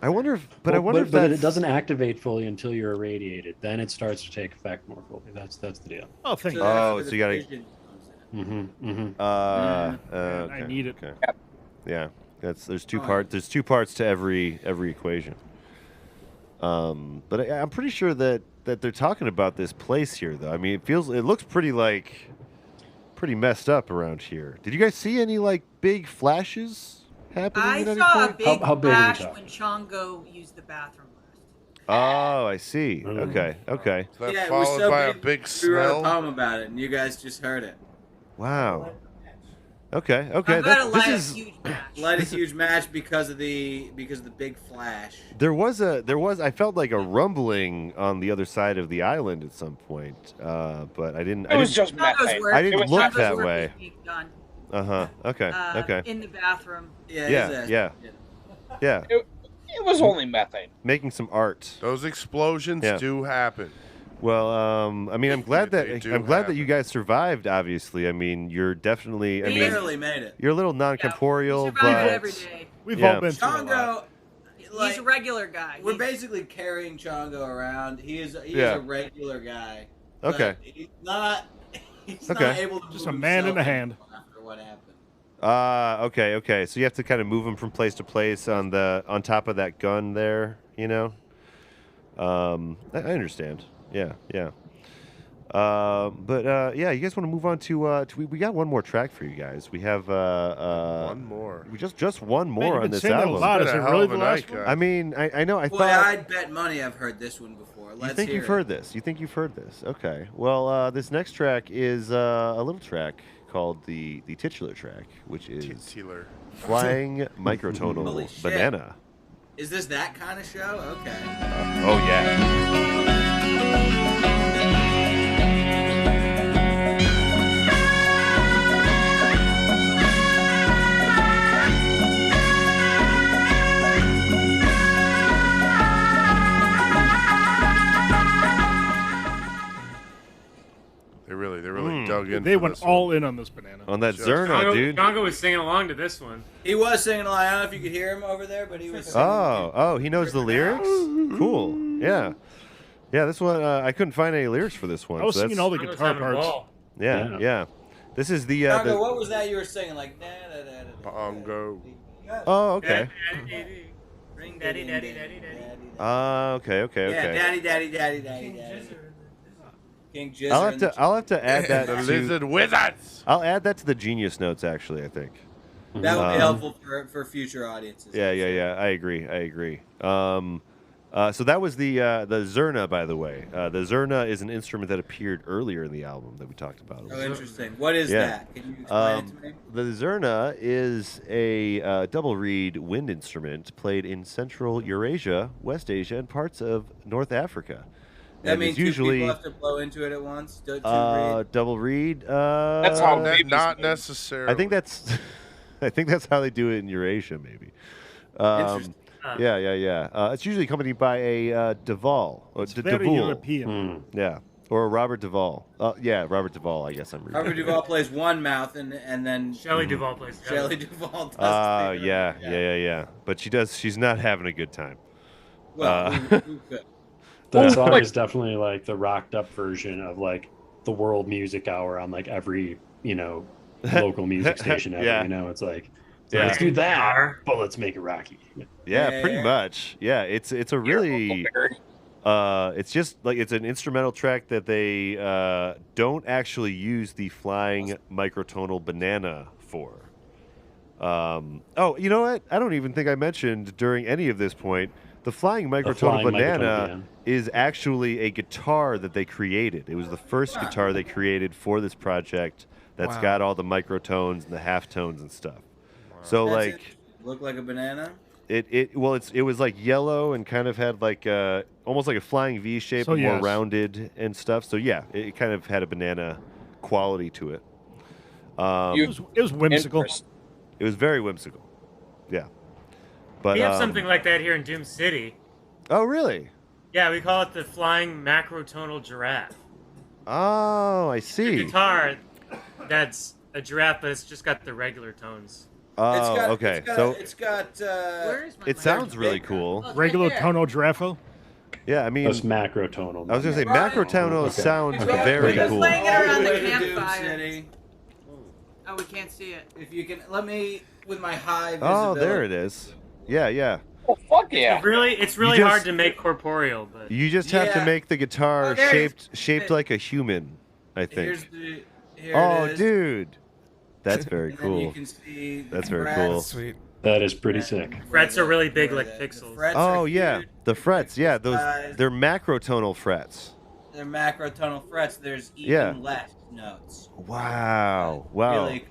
I wonder if, but it doesn't activate fully until you're irradiated. Then it starts to take effect more fully. That's the deal. Oh, thank you. Oh, so you gotta. I need it. Okay. Yeah, there's two parts. There's two parts to every equation. But I'm pretty sure that they're talking about this place here, though. I mean, it looks pretty messed up around here. Did you guys see any big flashes happening? I at any saw a point? big How big are we flash talking? when Chongo used the bathroom Oh, I see. Okay. Okay. Is that Yeah, it was followed so by a big, big we wrote a smell? poem about it, and you guys just heard it. Wow. Okay. Okay. I'm gonna This light is. a huge match. Light a huge match because of the big flash. There was. I felt like a rumbling on the other side of the island at some point, but I didn't. It was just methane. I didn't look Chongo's that work way. was being done, Okay. Okay. in the bathroom. Yeah. It was only methane. Making some art. Those explosions do happen. Well, I mean, I'm glad that happen. you guys survived. Obviously, I mean, you're definitely. I We mean, barely made it. You're a little non-corporeal, We but survive every day. We've Yeah. all been through a lot. Chongo, He's a regular guy. we're basically carrying Chongo around. He is Yeah. a regular guy. Okay. But he's not Okay. not able to Just move a man in a himself hand. after what happened. Okay. So you have to kind of move him from place to place on top of that gun there, you know. I understand. Yeah. But you guys want to move on to we got one more track for you guys. We have one more. We just one Man, more you've on been this saying that a album. lot. It's Is been it a really hell of the a last night, one? guys. I mean, I know. I Boy, thought. I'd bet money I've heard this one before. Let's You think hear you've it. heard this? You think you've heard this? Okay. Well, this next track is a little track called the titular track, which is Titular. Flying Holy Microtonal shit. Banana. Is this that kind of show? Okay. Oh yeah. They really dug in. They for went this all in on this banana. On that Just- Zerna, dude. Chongo was singing along to this one. He was singing along. I don't know if you could hear him over there, but he was singing. Oh, he knows the lyrics? Cool. Yeah. Yeah, this one, I couldn't find any lyrics for this one. I was so singing that's- all the Chongo's guitar having a parts. ball. Yeah. This is the. Chongo, what was that you were singing? Like, Bongo. Oh, okay. Ring Daddy, daddy, daddy, Okay. Yeah, daddy. King Gizzard. I'll have to add that The to lizard wizards. I'll add that to the Genius Notes. Actually, I think That would be helpful for future audiences. Yeah. I agree. So that was the Zerna, by the way. The Zerna is an instrument that appeared earlier in the album that we talked about. Oh, interesting. What is that? Can you explain it to me? The Zerna is a double reed wind instrument played in Central Eurasia, West Asia, and parts of North Africa. That And means it's usually two people have to blow into it at once? double reed. That's how Not necessarily. I think that's how they do it in Eurasia, maybe. Interesting. Yeah. It's usually accompanied by a Duval or Very Devul. European. Yeah, or a Robert Duvall. Robert Duvall. I guess I'm reading. Robert Duvall plays one mouth, and then Shelley Duvall plays the Shelley other. Duvall does. the other. Yeah. But she's not having a good time. Well, who could? That song is definitely like the rocked up version of like the World Music Hour on like every local music station ever. Yeah. It's like Yeah. let's do that, but let's make it rocky. Yeah, pretty much. Yeah, it's a really it's just like it's an instrumental track that they don't actually use the flying microtonal banana for. You know what? I don't even think I mentioned during any of this point the flying microtonal banana is actually a guitar that they created. It was the first guitar they created for this project that's got all the microtones and the half tones and stuff. So Look like a banana. It was like yellow and kind of had like almost like a flying V shape, but more rounded and stuff. So yeah, it kind of had a banana quality to it. It was whimsical. It was very whimsical. Yeah. But We have something like that here in Doom City. Oh really? Yeah, we call it the flying macrotonal giraffe. Oh, I see. It's a guitar that's a giraffe, but it's just got the regular tones. Oh, okay. It's got. It sounds really cool. Regular tonal giraffe. Yeah, I mean that's macrotonal. I was gonna say macrotonal sounds very cool. Playing it around the Doom campfire. City. Oh, we can't see it. If you can, let me with my high visibility. Oh, there it is. Yeah. Oh, fuck yeah! It's really hard to make corporeal, but You just have to make the guitar shaped like a human, I think. Here it is. Dude. That's very And cool. then you can see That's very Brad's cool. Sweet. That is pretty sick. Frets are really big, like pixels. Oh yeah, the frets. Yeah, they're macrotonal frets. They're macrotonal frets. There's even less notes. Wow. Really,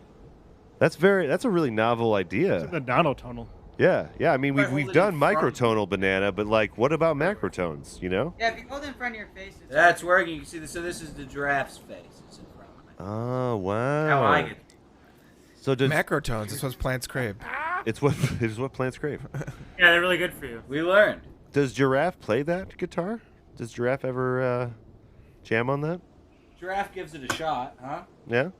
That's a really novel idea. It's the monotonal. Yeah. I mean, Right, we've hold it done in front. microtonal banana, but like, what about macrotones? You know? Yeah, if you hold it in front of your face, it's that's working. You can see this. So this is the giraffe's face. It's in front of me. Oh wow. How I get. So does macrotones? This what plants crave. It's what plants crave. Yeah, they're really good for you. We learned. Does Giraffe play that guitar? Does Giraffe ever jam on that? Giraffe gives it a shot, huh? Yeah.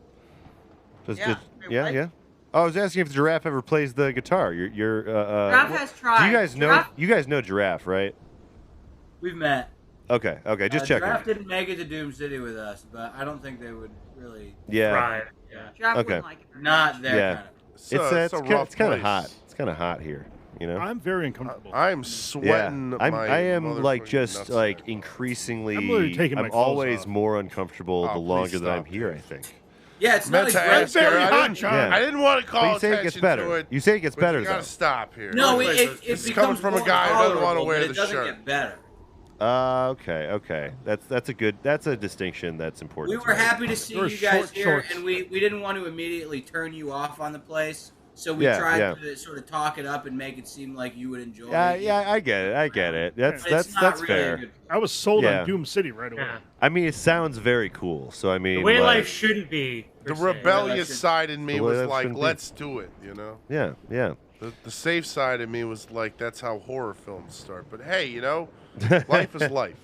Yeah. Yeah. Oh, I was asking if Giraffe ever plays the guitar. Giraffe has tried. Do you guys know? Giraffe- You guys know Giraffe, right? We've met. Okay. Just checking. Giraffe didn't make it to Doom City with us, but I don't think they would really. Yeah. Thrive. Yeah. Giraffe Okay. wouldn't like it. Not their Yeah. kind of. It's kind of hot. It's kind of hot here. You know. I'm very uncomfortable. I'm sweating. I my am like motherfucking just nuts like off. increasingly. I'm literally taking my I'm clothes always off. more uncomfortable the please longer that I'm stop, here. dude. I think. Yeah, it's not Meant to exactly. ask her. I didn't want to But call you say it gets attention better. to it. You say it gets but better You gotta though. stop here. No, it This is becomes coming from a more guy who doesn't want to tolerable, wear but the it doesn't shirt. get better. Okay. That's a distinction that's important. We were happy to see Or you guys short here, shorts. and we didn't want to immediately turn you off on the place, so we Yeah, tried yeah. to sort of talk it up and make it seem like you would enjoy it. Yeah, I get it. That's But it's not that's really a fair. good- I was sold Yeah. on Doom City right away. Yeah. I mean, it sounds very cool. So I mean, The way like, life shouldn't be. The per se. rebellious side in me The way was that like, shouldn't be. let's do it, you know? Yeah. The safe side of me was like, that's how horror films start. But hey, you know, life is life.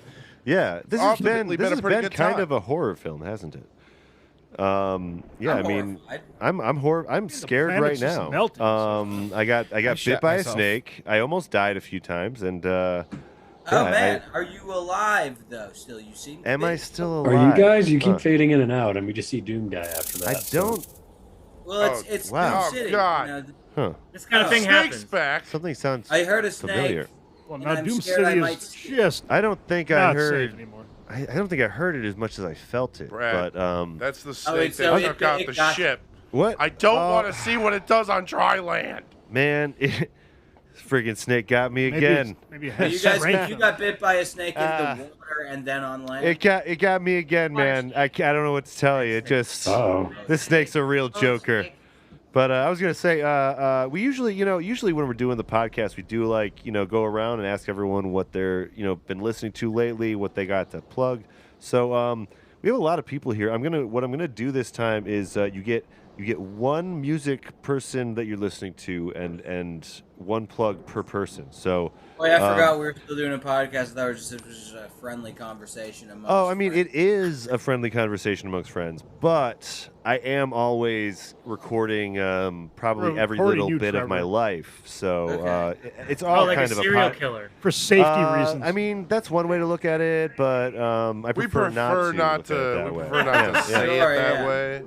Yeah, this has Ultimately been a pretty good kind time. of a horror film, hasn't it? Yeah, I mean, horrified. I'm scared right planet's just now. melting. I got bit shot by myself. a snake. I almost died a few times, and Oh yeah, man, are you alive though? Still, you seem. am I big. still Are alive? you guys? You keep Huh. fading in and out, and we just see Doom Guy after that. I so- don't. Well, it's wow. Doom City. God. You know, Huh. This kind of thing Snake's happens. back. Something sounds I heard a snake. familiar. Well, And now I'm Doom scared I City might is see just I don't think I not heard. safe anymore. I don't think I heard it as much as I felt it. Brad, But that's the Oh, snake it's so that it- took out it the got- ship. what? I don't Oh, want to see what it does on dry land. Man, friggin' snake got me Maybe again. maybe it You has guys, strength. you got bit by a snake in Ah. the water and then on land. It got me again, man. I don't know what to tell you. It just this snake's a real joker. But I was gonna say, we usually when we're doing the podcast, we do go around and ask everyone what they're been listening to lately, what they got to plug. So we have a lot of people here. What I'm gonna do this time is you get one music person that you're listening to and one plug per person. So. Oh yeah, I forgot we were still doing a podcast. I thought it was just a friendly conversation amongst Oh, I mean, it is a friendly conversation amongst friends, but I am always recording probably every recording little you, bit of my Trevor. life. So Okay. it's all like kind a of serial a killer. For safety reasons. I mean, that's one way to look at it, but I prefer not to. look at it that way. prefer not to say Sure, it that yeah. way.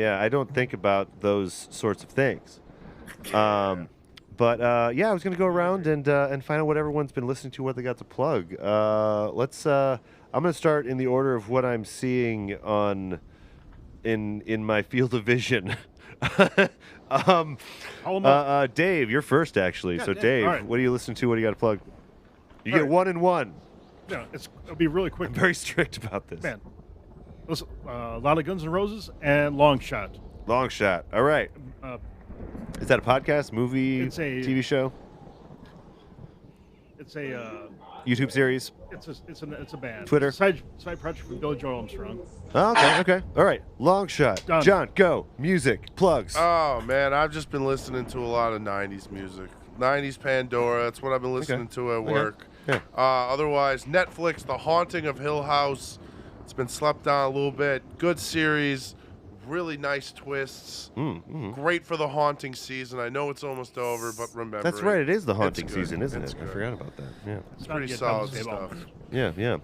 Yeah. I don't think about those sorts of things. But I was gonna go around and find out what everyone's been listening to, what they got to plug. I'm gonna start in the order of what I'm seeing in my field of vision. Dave, you're first actually. Yeah, So Dave. Dave, All right. what are you listening to? What do you got to plug? You All get right. 1 and 1. Yeah, it'll be really quick. I'm very strict about this. Man, listen, a lot of Guns N' Roses and Long Shot. Long shot. All right. Is that a podcast, movie, It's a- TV show, It's a YouTube series? it's a band. Twitter? It's a side project from Billy Joel Armstrong. Oh, okay. All right. Long shot. Done. John, go. Music, plugs. Oh man, I've just been listening to a lot of '90s music. '90s Pandora. That's what I've been listening to at work. Yeah. Otherwise, Netflix, The Haunting of Hill House. It's been slept on a little bit. Good series. Really nice twists. Great for the haunting season. I know it's almost over, but remember. That's right. It is the It's haunting good. season, isn't It's it? I good. forgot about that. Yeah. It's pretty solid stuff. Yeah.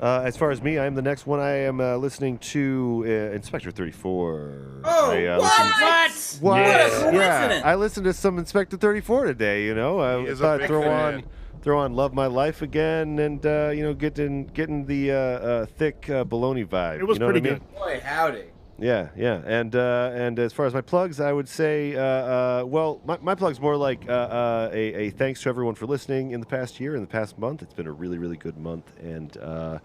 As far as me, I am the next one. I am listening to Inspector 34. Oh, I what? What? Yeah. Yeah, I listened to some Inspector 34 today. He I is a thought big throw fan. on "Love My Life" again, and getting the thick baloney vibe. It was you know pretty what I mean? Boy, howdy. Yeah, and as far as my plugs, I would say, well, my plug's more like a thanks to everyone for listening in the past year, in the past month. It's been a really, really good month, and I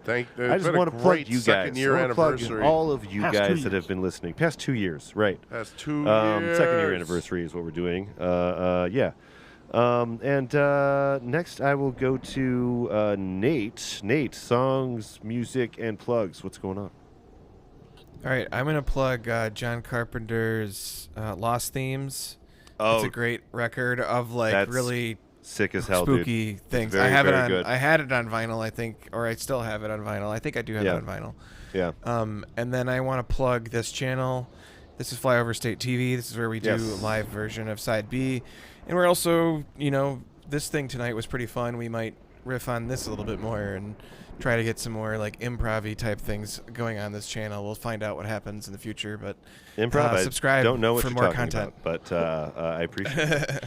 just want to plug you guys. I want to plug all of you guys that have been listening. Past 2 years, right? Past 2 years. Second year anniversary is what we're doing. Yeah. And next I will go to Nate. Nate, songs, music, and plugs. What's going on? All right, I'm going to plug John Carpenter's Lost Themes. Oh, it's a great record of like really sick as hell, spooky dude. things. Very, I have it on. good. I had it on vinyl, I think, or I still have it on vinyl. I think I do have it on vinyl. Yeah. And then I want to plug this channel. This is Flyover State TV. This is where we do a live version of Side B, and we're also, this thing tonight was pretty fun. We might riff on this a little bit more and try to get some more like improv-y type things going on this channel. We'll find out what happens in the future, but subscribe. I don't know what for you're more talking content. about, but I appreciate it.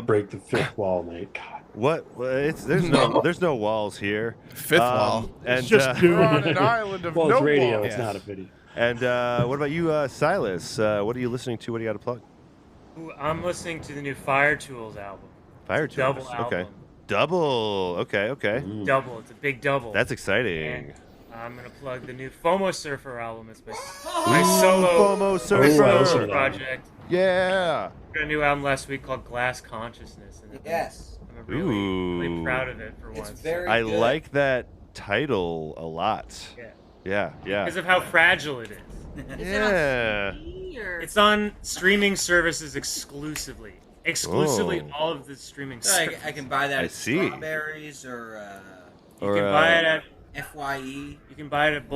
Break the fifth wall, Nate. God. What? There's no walls here. Fifth wall. And it's just we're on an island of no radio. walls. It's not a video. And what about you, Silas? What are you listening to? What do you got to plug? Ooh, I'm listening to the new Fire Tools album. Fire Tools. Tools. Double album. Okay. Double. Okay. Double. It's a big double. That's exciting. And I'm gonna plug the new FOMO Surfer album. It's my solo FOMO Surfer project. Yeah. Got a new album last week called Glass Consciousness. And I'm really proud of it for once. It's very I good. like that title a lot. Yeah. Because of how fragile it is. It's on streaming services exclusively. All of the streaming services. I can buy that I at see. Strawberries or you can buy it at FYE. You can buy it at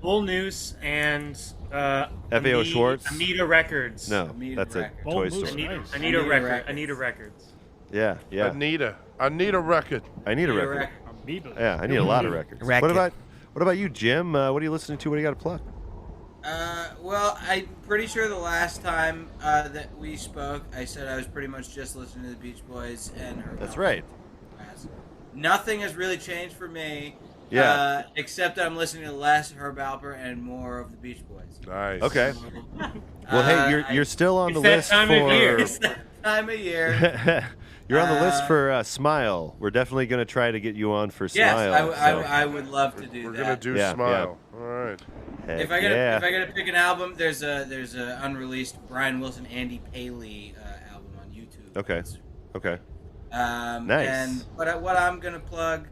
Bull Noose and FAO Schwartz. Anita Records. No, that's a toy store. Anita Records. Yeah. Anita record. I need a record. Yeah, I need a lot of records. What about you, Jim? What are you listening to? What do you got to plug? Well, I'm pretty sure the last time that we spoke, I said I was pretty much just listening to the Beach Boys and her. That's right. Nothing has really changed for me. Yeah. Except I'm listening to less Herb Alpert and more of the Beach Boys. Nice. Okay. Well, hey, you're still on the list for. It's that time of year. You're on the list for Smile. We're definitely going to try to get you on for Smile. Yes, I would love to do that. We're going to do Smile. Yeah. All right. If I gotta pick an album, there's a unreleased Brian Wilson, Andy Paley album on YouTube. Okay. Nice. And what I'm gonna plug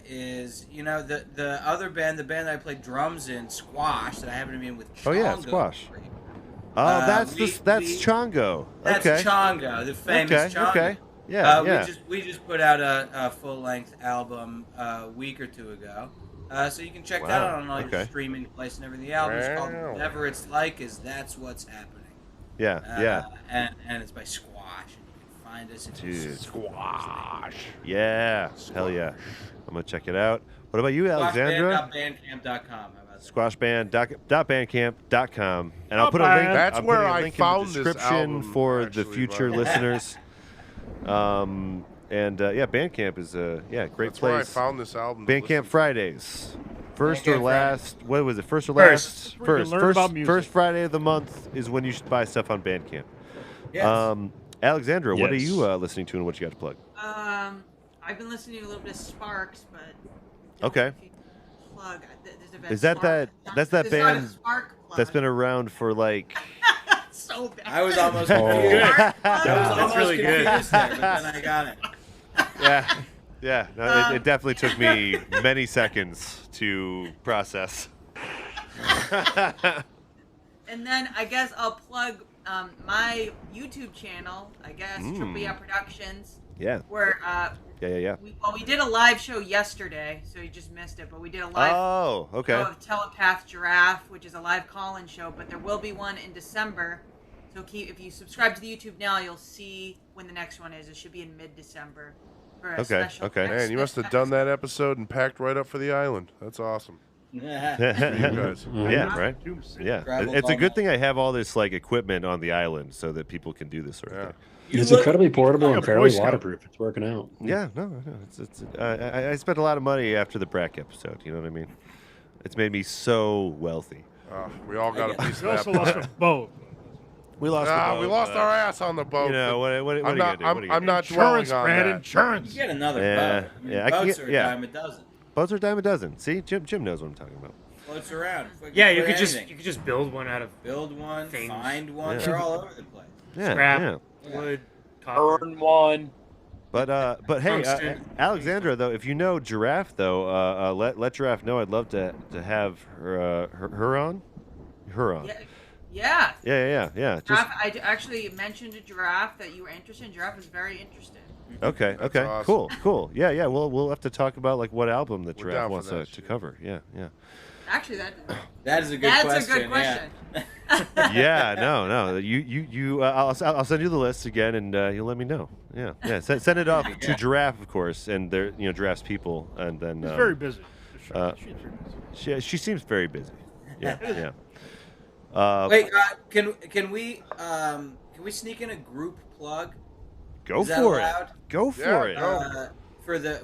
is the other band, the band that I played drums in, Squash, that I happen to be in with Chongo. Oh yeah, Squash. That's Chongo. That's Chongo, the famous Chongo. Okay. Yeah. We just put out a full length album a week or two ago. So you can check that out on all your streaming places and everything. The album's called Whatever It's Like Is That's What's Happening. Yeah. And it's by Squash. And you can find us at Squash. Yeah. Hell yeah. I'm going to check it out. What about you, Alexandra? Squashband.bandcamp.com. Squashband.bandcamp.com. And I'll put a link. That's I'm where I I found in the this description album for the future listeners. Bandcamp is a great That's place. where I found this album. Bandcamp Fridays. First or last? What was it? First or last? First Friday of the month is when you should buy stuff on Bandcamp. Yes. Alexandra, what are you listening to and what you got to plug? I've been listening to a little bit of Sparks, but okay. Plug. There's a band Is that Spark. that's that There's not a band Spark plug. that's been around for like? So bad. I was almost confused. That's really good. There, but then I got it. Yeah. No, it definitely took me many seconds to process. And then I guess I'll plug my YouTube channel. I guess Triple Productions. Yeah. Where Yeah. We did a live show yesterday, so you just missed it. But we did a live show of Telepath Giraffe, which is a live call-in show. But there will be one in December. So if you subscribe to the YouTube now, you'll see when the next one is. It should be in mid-December for a special. Okay. Man, you must have done that episode and packed right up for the island. That's awesome. You guys. Yeah, right? Yeah. It's a good thing I have all this like equipment on the island so that people can do this sort of thing. It's incredibly portable and fairly waterproof. It's working out. Yeah, no. I spent a lot of money after the Brack episode. You know what I mean? It's made me so wealthy. We all got a piece of We that also lost a boat. We lost the boat. We lost our ass on the boat. You know, what are you gonna do? I'm not dwelling on that. Insurance. You get another boat. I mean, I can boats get, are a dime a dozen. Boats are a dime a dozen. See, Jim knows what I'm talking about. Floats around. Yeah, you could just build one out of things. Find one. Yeah. They're all over the place. Yeah, scrap, wood, copper. Burn one. But hey, Tungsten. Alexandra, though, if you know Giraffe, though, let Giraffe know. I'd love to have her on. Her on. Yeah. Yeah. Just, Giraffe, I actually mentioned to Giraffe that you were interested. Giraffe is very interested. okay. awesome. Cool. Yeah. We'll have to talk about like what album that We're Giraffe down for wants that to shit. cover. Yeah. Actually, That is a good that's question. a good question. Yeah. No. You. I'll send you the list again, and you'll let me know. Yeah. Send it off to Giraffe, of course, and their Giraffe's people, and then. He's very busy. She's very busy. She seems very busy. Yeah. Wait, can we sneak in a group plug? Go Is that for it. allowed? Go for it. For the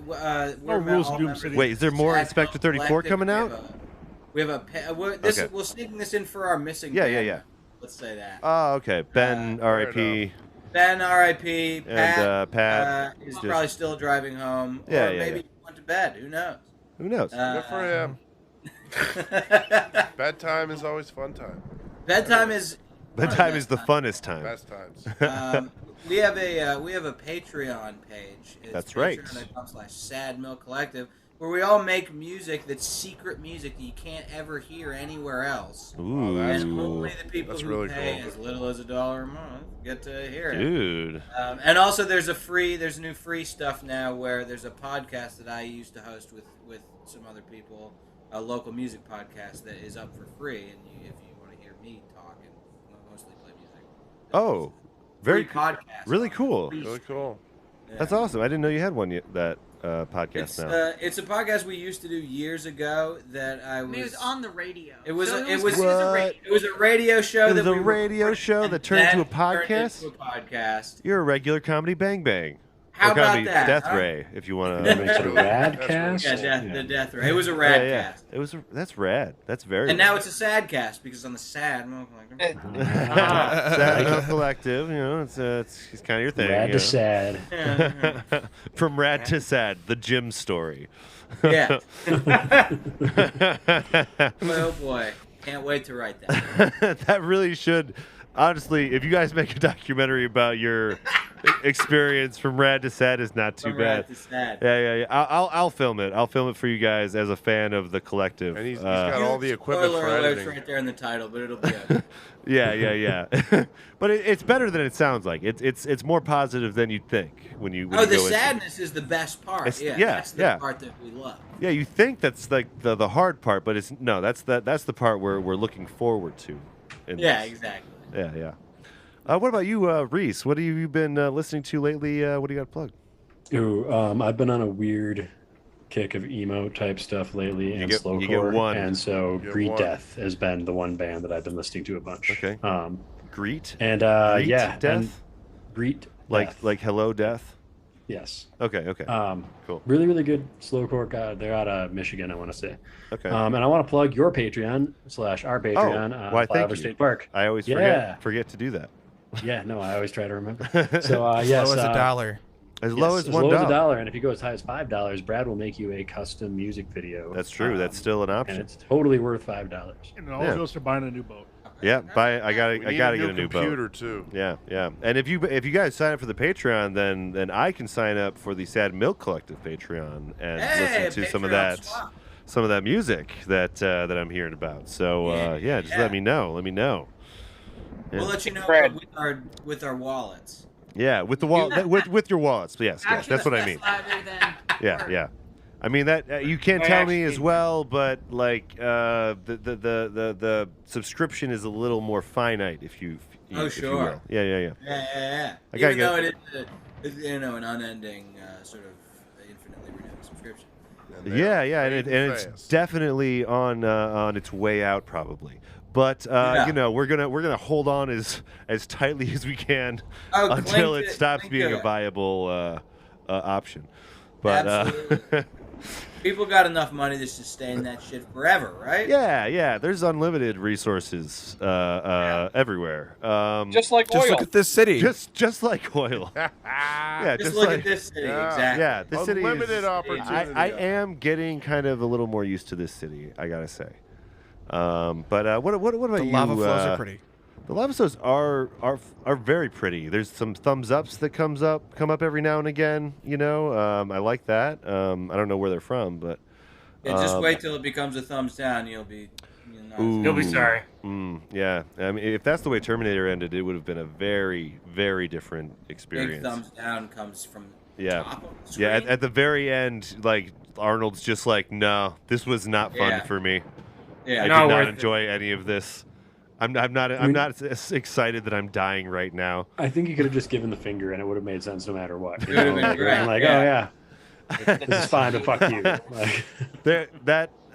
No rules in Doom City. Wait, is there more Inspector 34 coming out? We have Okay. we're sneaking this in for our missing. Yeah. band. Let's say that. Oh, okay. Ben, R.I.P. Ben, R.I.P. Pat, And Pat is just- probably still driving home. Yeah, or yeah, maybe he went to bed. Who knows? Who knows? Good for him. Bedtime is always fun time. Bedtime is Bedtime is the funnest time. Best times. We have a Patreon page. It's That's right. patreon.com/SadMilkCollective, where we all make music that's secret music that you can't ever hear anywhere else. Ooh. And only the people That's who really pay cool. as little as $1 a month get to hear it. Dude. And also, there's new free stuff now where there's a podcast that I used to host with some other people, a local music podcast that is up for free. And if you want to hear me talk and mostly play music, Oh, very free podcast. really cool. Really cool. Yeah. That's awesome. I didn't know you had one yet, that podcast now. It's a podcast we used to do years ago that I was. It was on the radio. It was So a radio. radio show. It was that a we radio show that turned into a podcast? Turned into a podcast. You're a regular comedy Bang Bang. How or about comedy that, Death huh? Ray, if you want to. Makes it a rad cast. Yeah, the Death Ray. It was a rad cast. It was. That's rad. That's very. And now it's a sad cast because on the sad. Sad Milk Collective. You know, it's kind of your thing. Rad you to know? sad. From rad to sad, the Jimm story. Yeah. Oh boy, can't wait to write that. That really should. Honestly, if you guys make a documentary about your experience from rad to sad, is not too From bad. rad to sad. Yeah. I'll film it. I'll film it for you guys as a fan of the collective. And he's got all the equipment Spoiler for alert's editing. right there in the title, but it'll be okay. Yeah. But it's better than it sounds like. It's more positive than you'd think when you. When Oh, you the go into it. sadness is the best part. It's- Yeah, yeah, that's the yeah. part that we love. Yeah, you think that's like the hard part, but it's no. That's the part where we're looking forward to. in Yeah, this. exactly. Yeah. What about you, Reese? What have you been listening to lately? What do you got plugged? Ooh, I've been on a weird kick of emo type stuff lately and get slowcore, one. and so You get Greet one. Death has been the one band that I've been listening to a bunch. Okay. Greet? And Greet yeah, Death? and Greet Like Death. like Hello Death? Yes. Okay. Cool. Really, really good slowcore. They're out of Michigan, I want to say. Okay. And I want to plug your Patreon / our Patreon. why? Thank Flyover you. State Park. I always Yeah. forget to do that. Yeah, no, I always try to remember. So yes, Low as $1. As low as as low as $1. $1, and if you go as high as $5, Brad will make you a custom music video. That's true. That's still an option. And it's totally worth $5. And it all goes to buying a new boat. Yeah, I gotta We need get a a new computer boat. too. Yeah. And if you guys sign up for the Patreon, then I can sign up for the Sad Milk Collective Patreon and listen to some of that music that I'm hearing about. So just let me know. Yeah. We'll let you know with our wallets. Yeah, with the with your wallets. Yes, that's what I mean. Yeah. I mean that you can't tell me as well, but like the subscription is a little more finite if you. If you will. Yeah. Yeah. I gotta Even though it is an unending sort of infinitely renewed subscription. Yeah, and it's definitely on its way out probably. But we're gonna hold on as tightly as we can until it stops being a viable option. But People got enough money to sustain that shit forever, right? Yeah. There's unlimited resources everywhere. Just like oil. Just look at this city. Just like oil. just look at this city. Exactly. Yeah, this city is unlimited opportunity. I am getting kind of a little more used to this city, I gotta say. But what about you? The lava flows are pretty. The lava flows are very pretty. There's some thumbs ups that come up every now and again. I like that. I don't know where they're from, but just wait till it becomes a thumbs down. You'll be sorry. Yeah, I mean, if that's the way Terminator ended, it would have been a very, very different experience. Big thumbs down comes from top of the screen. At the very end, like Arnold's just like, no, this was not fun for me. Yeah, I did not enjoy any of this. I'm not as excited that I'm dying right now. I think you could have just given the finger and it would have made sense no matter what. It would have been great. Like, oh yeah, this is fine, but fuck you. Like,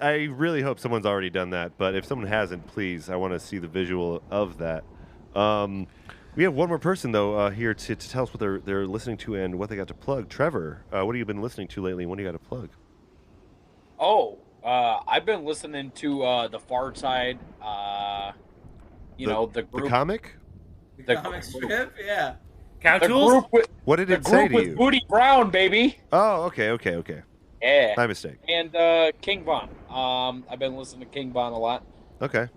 I really hope someone's already done that, but if someone hasn't, please, I want to see the visual of that. We have one more person though here to tell us what they're listening to and what they got to plug. Trevor, what have you been listening to lately? And what do you got to plug? I've been listening to The Far Side. The group. The comic? The comic strip, yeah. Cow tools? What did it say to you? With Booty Brown, baby. Oh, okay. Yeah. My mistake. And King Von. I've been listening to King Von a lot. Okay.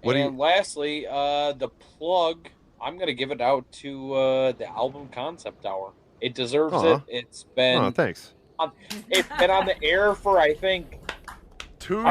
Lastly, the plug, I'm going to give it out to the album Concept Hour. It deserves it. It's been... Oh, thanks. It's been on the air for, I think... 2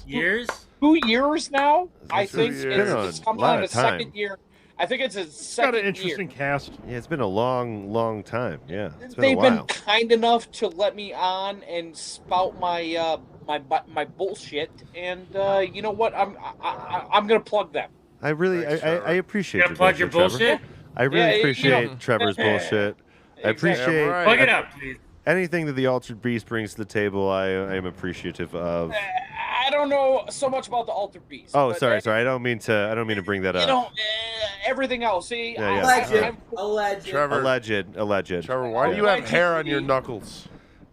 years. 2 years now, I think. It's coming on the second year. I think it's a second year. Got an interesting cast. Yeah, it's been a long time. Yeah, it's been They've a while. been kind enough to let me on and spout my my bullshit, and you know what? I'm gonna plug them. I appreciate you plug your bullshit. I really appreciate Trevor's bullshit. I appreciate plug it up, please. Anything that the Altered Beast brings to the table. I am appreciative of. I don't know so much about the Altered Beast. Oh, sorry. I don't mean to bring that up. Everything else. See, Alleged. Trevor. Alleged. Trevor, why do you have hair on your knuckles?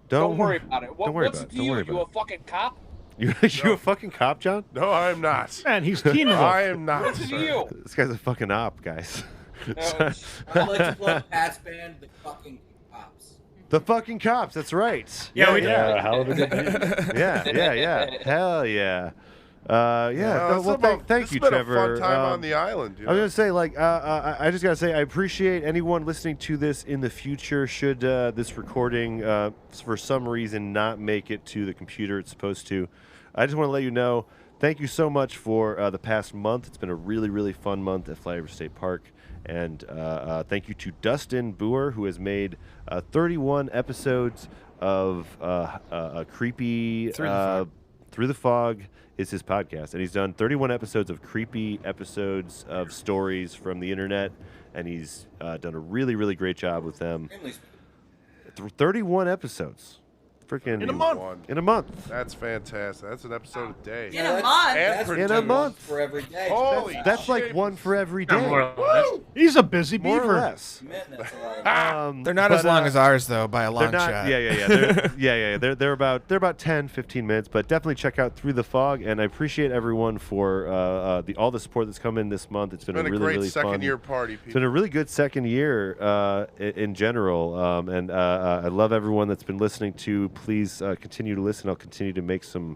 Don't worry about it. Don't worry about it. You a fucking cop? You a fucking cop, John? No, I am not. Man, he's team enough. I am not. What's you? This guy's a fucking op, guys. I'd like to plug Pat's band, The Fucking Cops. The fucking cops. That's right. Yeah, we did. hell of a good band. Yeah. Hell yeah. Thank you, Trevor. It's been a fun time on the island. I was gonna say, I just gotta say, I appreciate anyone listening to this in the future. Should this recording, for some reason, not make it to the computer it's supposed to, I just want to let you know. Thank you so much for the past month. It's been a really, really fun month at Flyover State Park. And thank you to Dustin Boer, who has made 31 episodes of a creepy Through the Fog is his podcast. And he's done 31 episodes of creepy episodes of stories from the internet. And he's done a really, really great job with them. 31 episodes. Freaking in a month. That's fantastic. That's an episode a day. In a month. In a month. For every day. Holy that's like one for every day. Woo! He's a busy beaver. More or less. They're not as long as ours though, by a long shot. Yeah. They're about 10, 15 minutes, but definitely check out Through the Fog. And I appreciate everyone for all the support that's come in this month. It's been a really, great really second fun year party. It's been a really good second year in general, and I love everyone that's been listening to. Please continue to listen. I'll continue to make some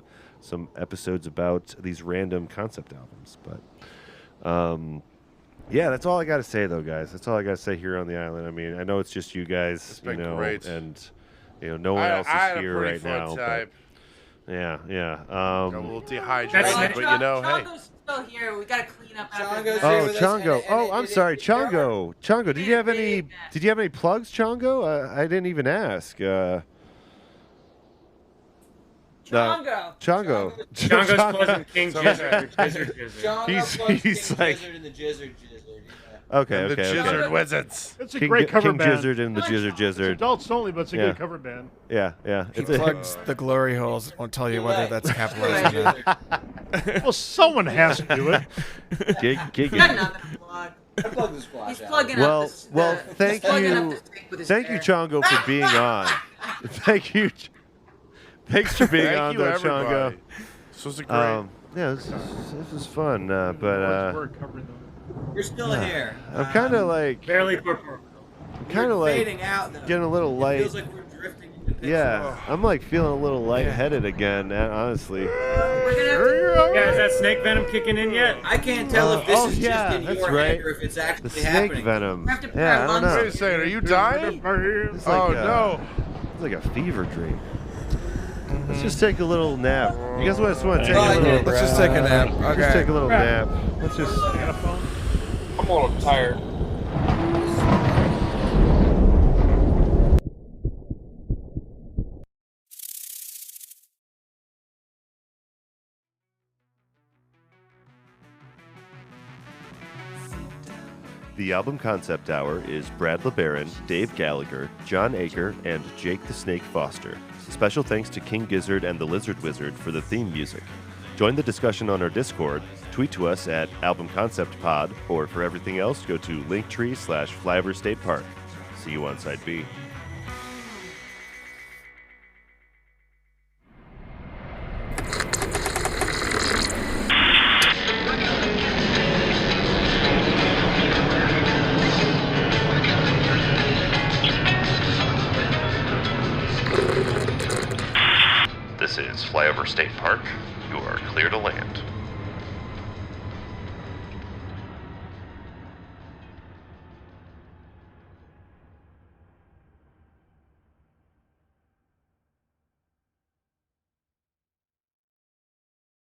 episodes about these random concept albums. But yeah, that's all I got to say, though, guys. That's all I got to say here on the island. I mean, I know it's just you guys, it's been great. And no one else is here right now. But yeah. Got a little dehydrated, but Chongo's still here. We gotta clean up after this. Chongo. I'm sorry, Chongo. Chongo, did you have any plugs, Chongo? I didn't even ask. Chongo. Chongo's plugging King Gizzard. He's like Gizzard and the Gizzard. Okay. The Gizzard Wizards. It's a great cover King band. Gizzard and the Gizzard. It's adults only, but it's a good cover band. Yeah. He plugs the glory holes. Won't tell you whether that's capitalized or not. Well, someone has to do it. I plug the squash. He's plugging up. Well, thank you, plugging up the steak with his Chongo, for being on. Thank you. Thanks for being Thank on, you, though, everybody. Chongo. This was a great. Yeah, this was fun, but You're still here. I'm kind of like barely corporal. I'm kind of like fading out, though. getting a little It light. feels like we're drifting into pixels. Yeah, I'm like feeling a little lightheaded again, honestly. Yeah, is that snake venom kicking in yet? I can't tell if this is yeah, just in that's your right. head or if it's actually The snake happening. venom. We have to put Yeah, our I don't lungs know. Wait a second, are you dying? It's like No. It's like a fever dream. Let's just take a little nap. You guys just want to take a Let's little? just take a nap. Let's Okay. take a little nap. Let's just. I'm a little tired. The album concept hour is Brad LeBaron, Dave Gallagher, John Aker, and Jake the Snake Foster. Special thanks to King Gizzard and the Lizard Wizard for the theme music. Join the discussion on our Discord, tweet to us at albumconceptpod, or for everything else, go to linktree/Flyover State Park. See you on Side B. This is Flyover State Park. You are clear to land.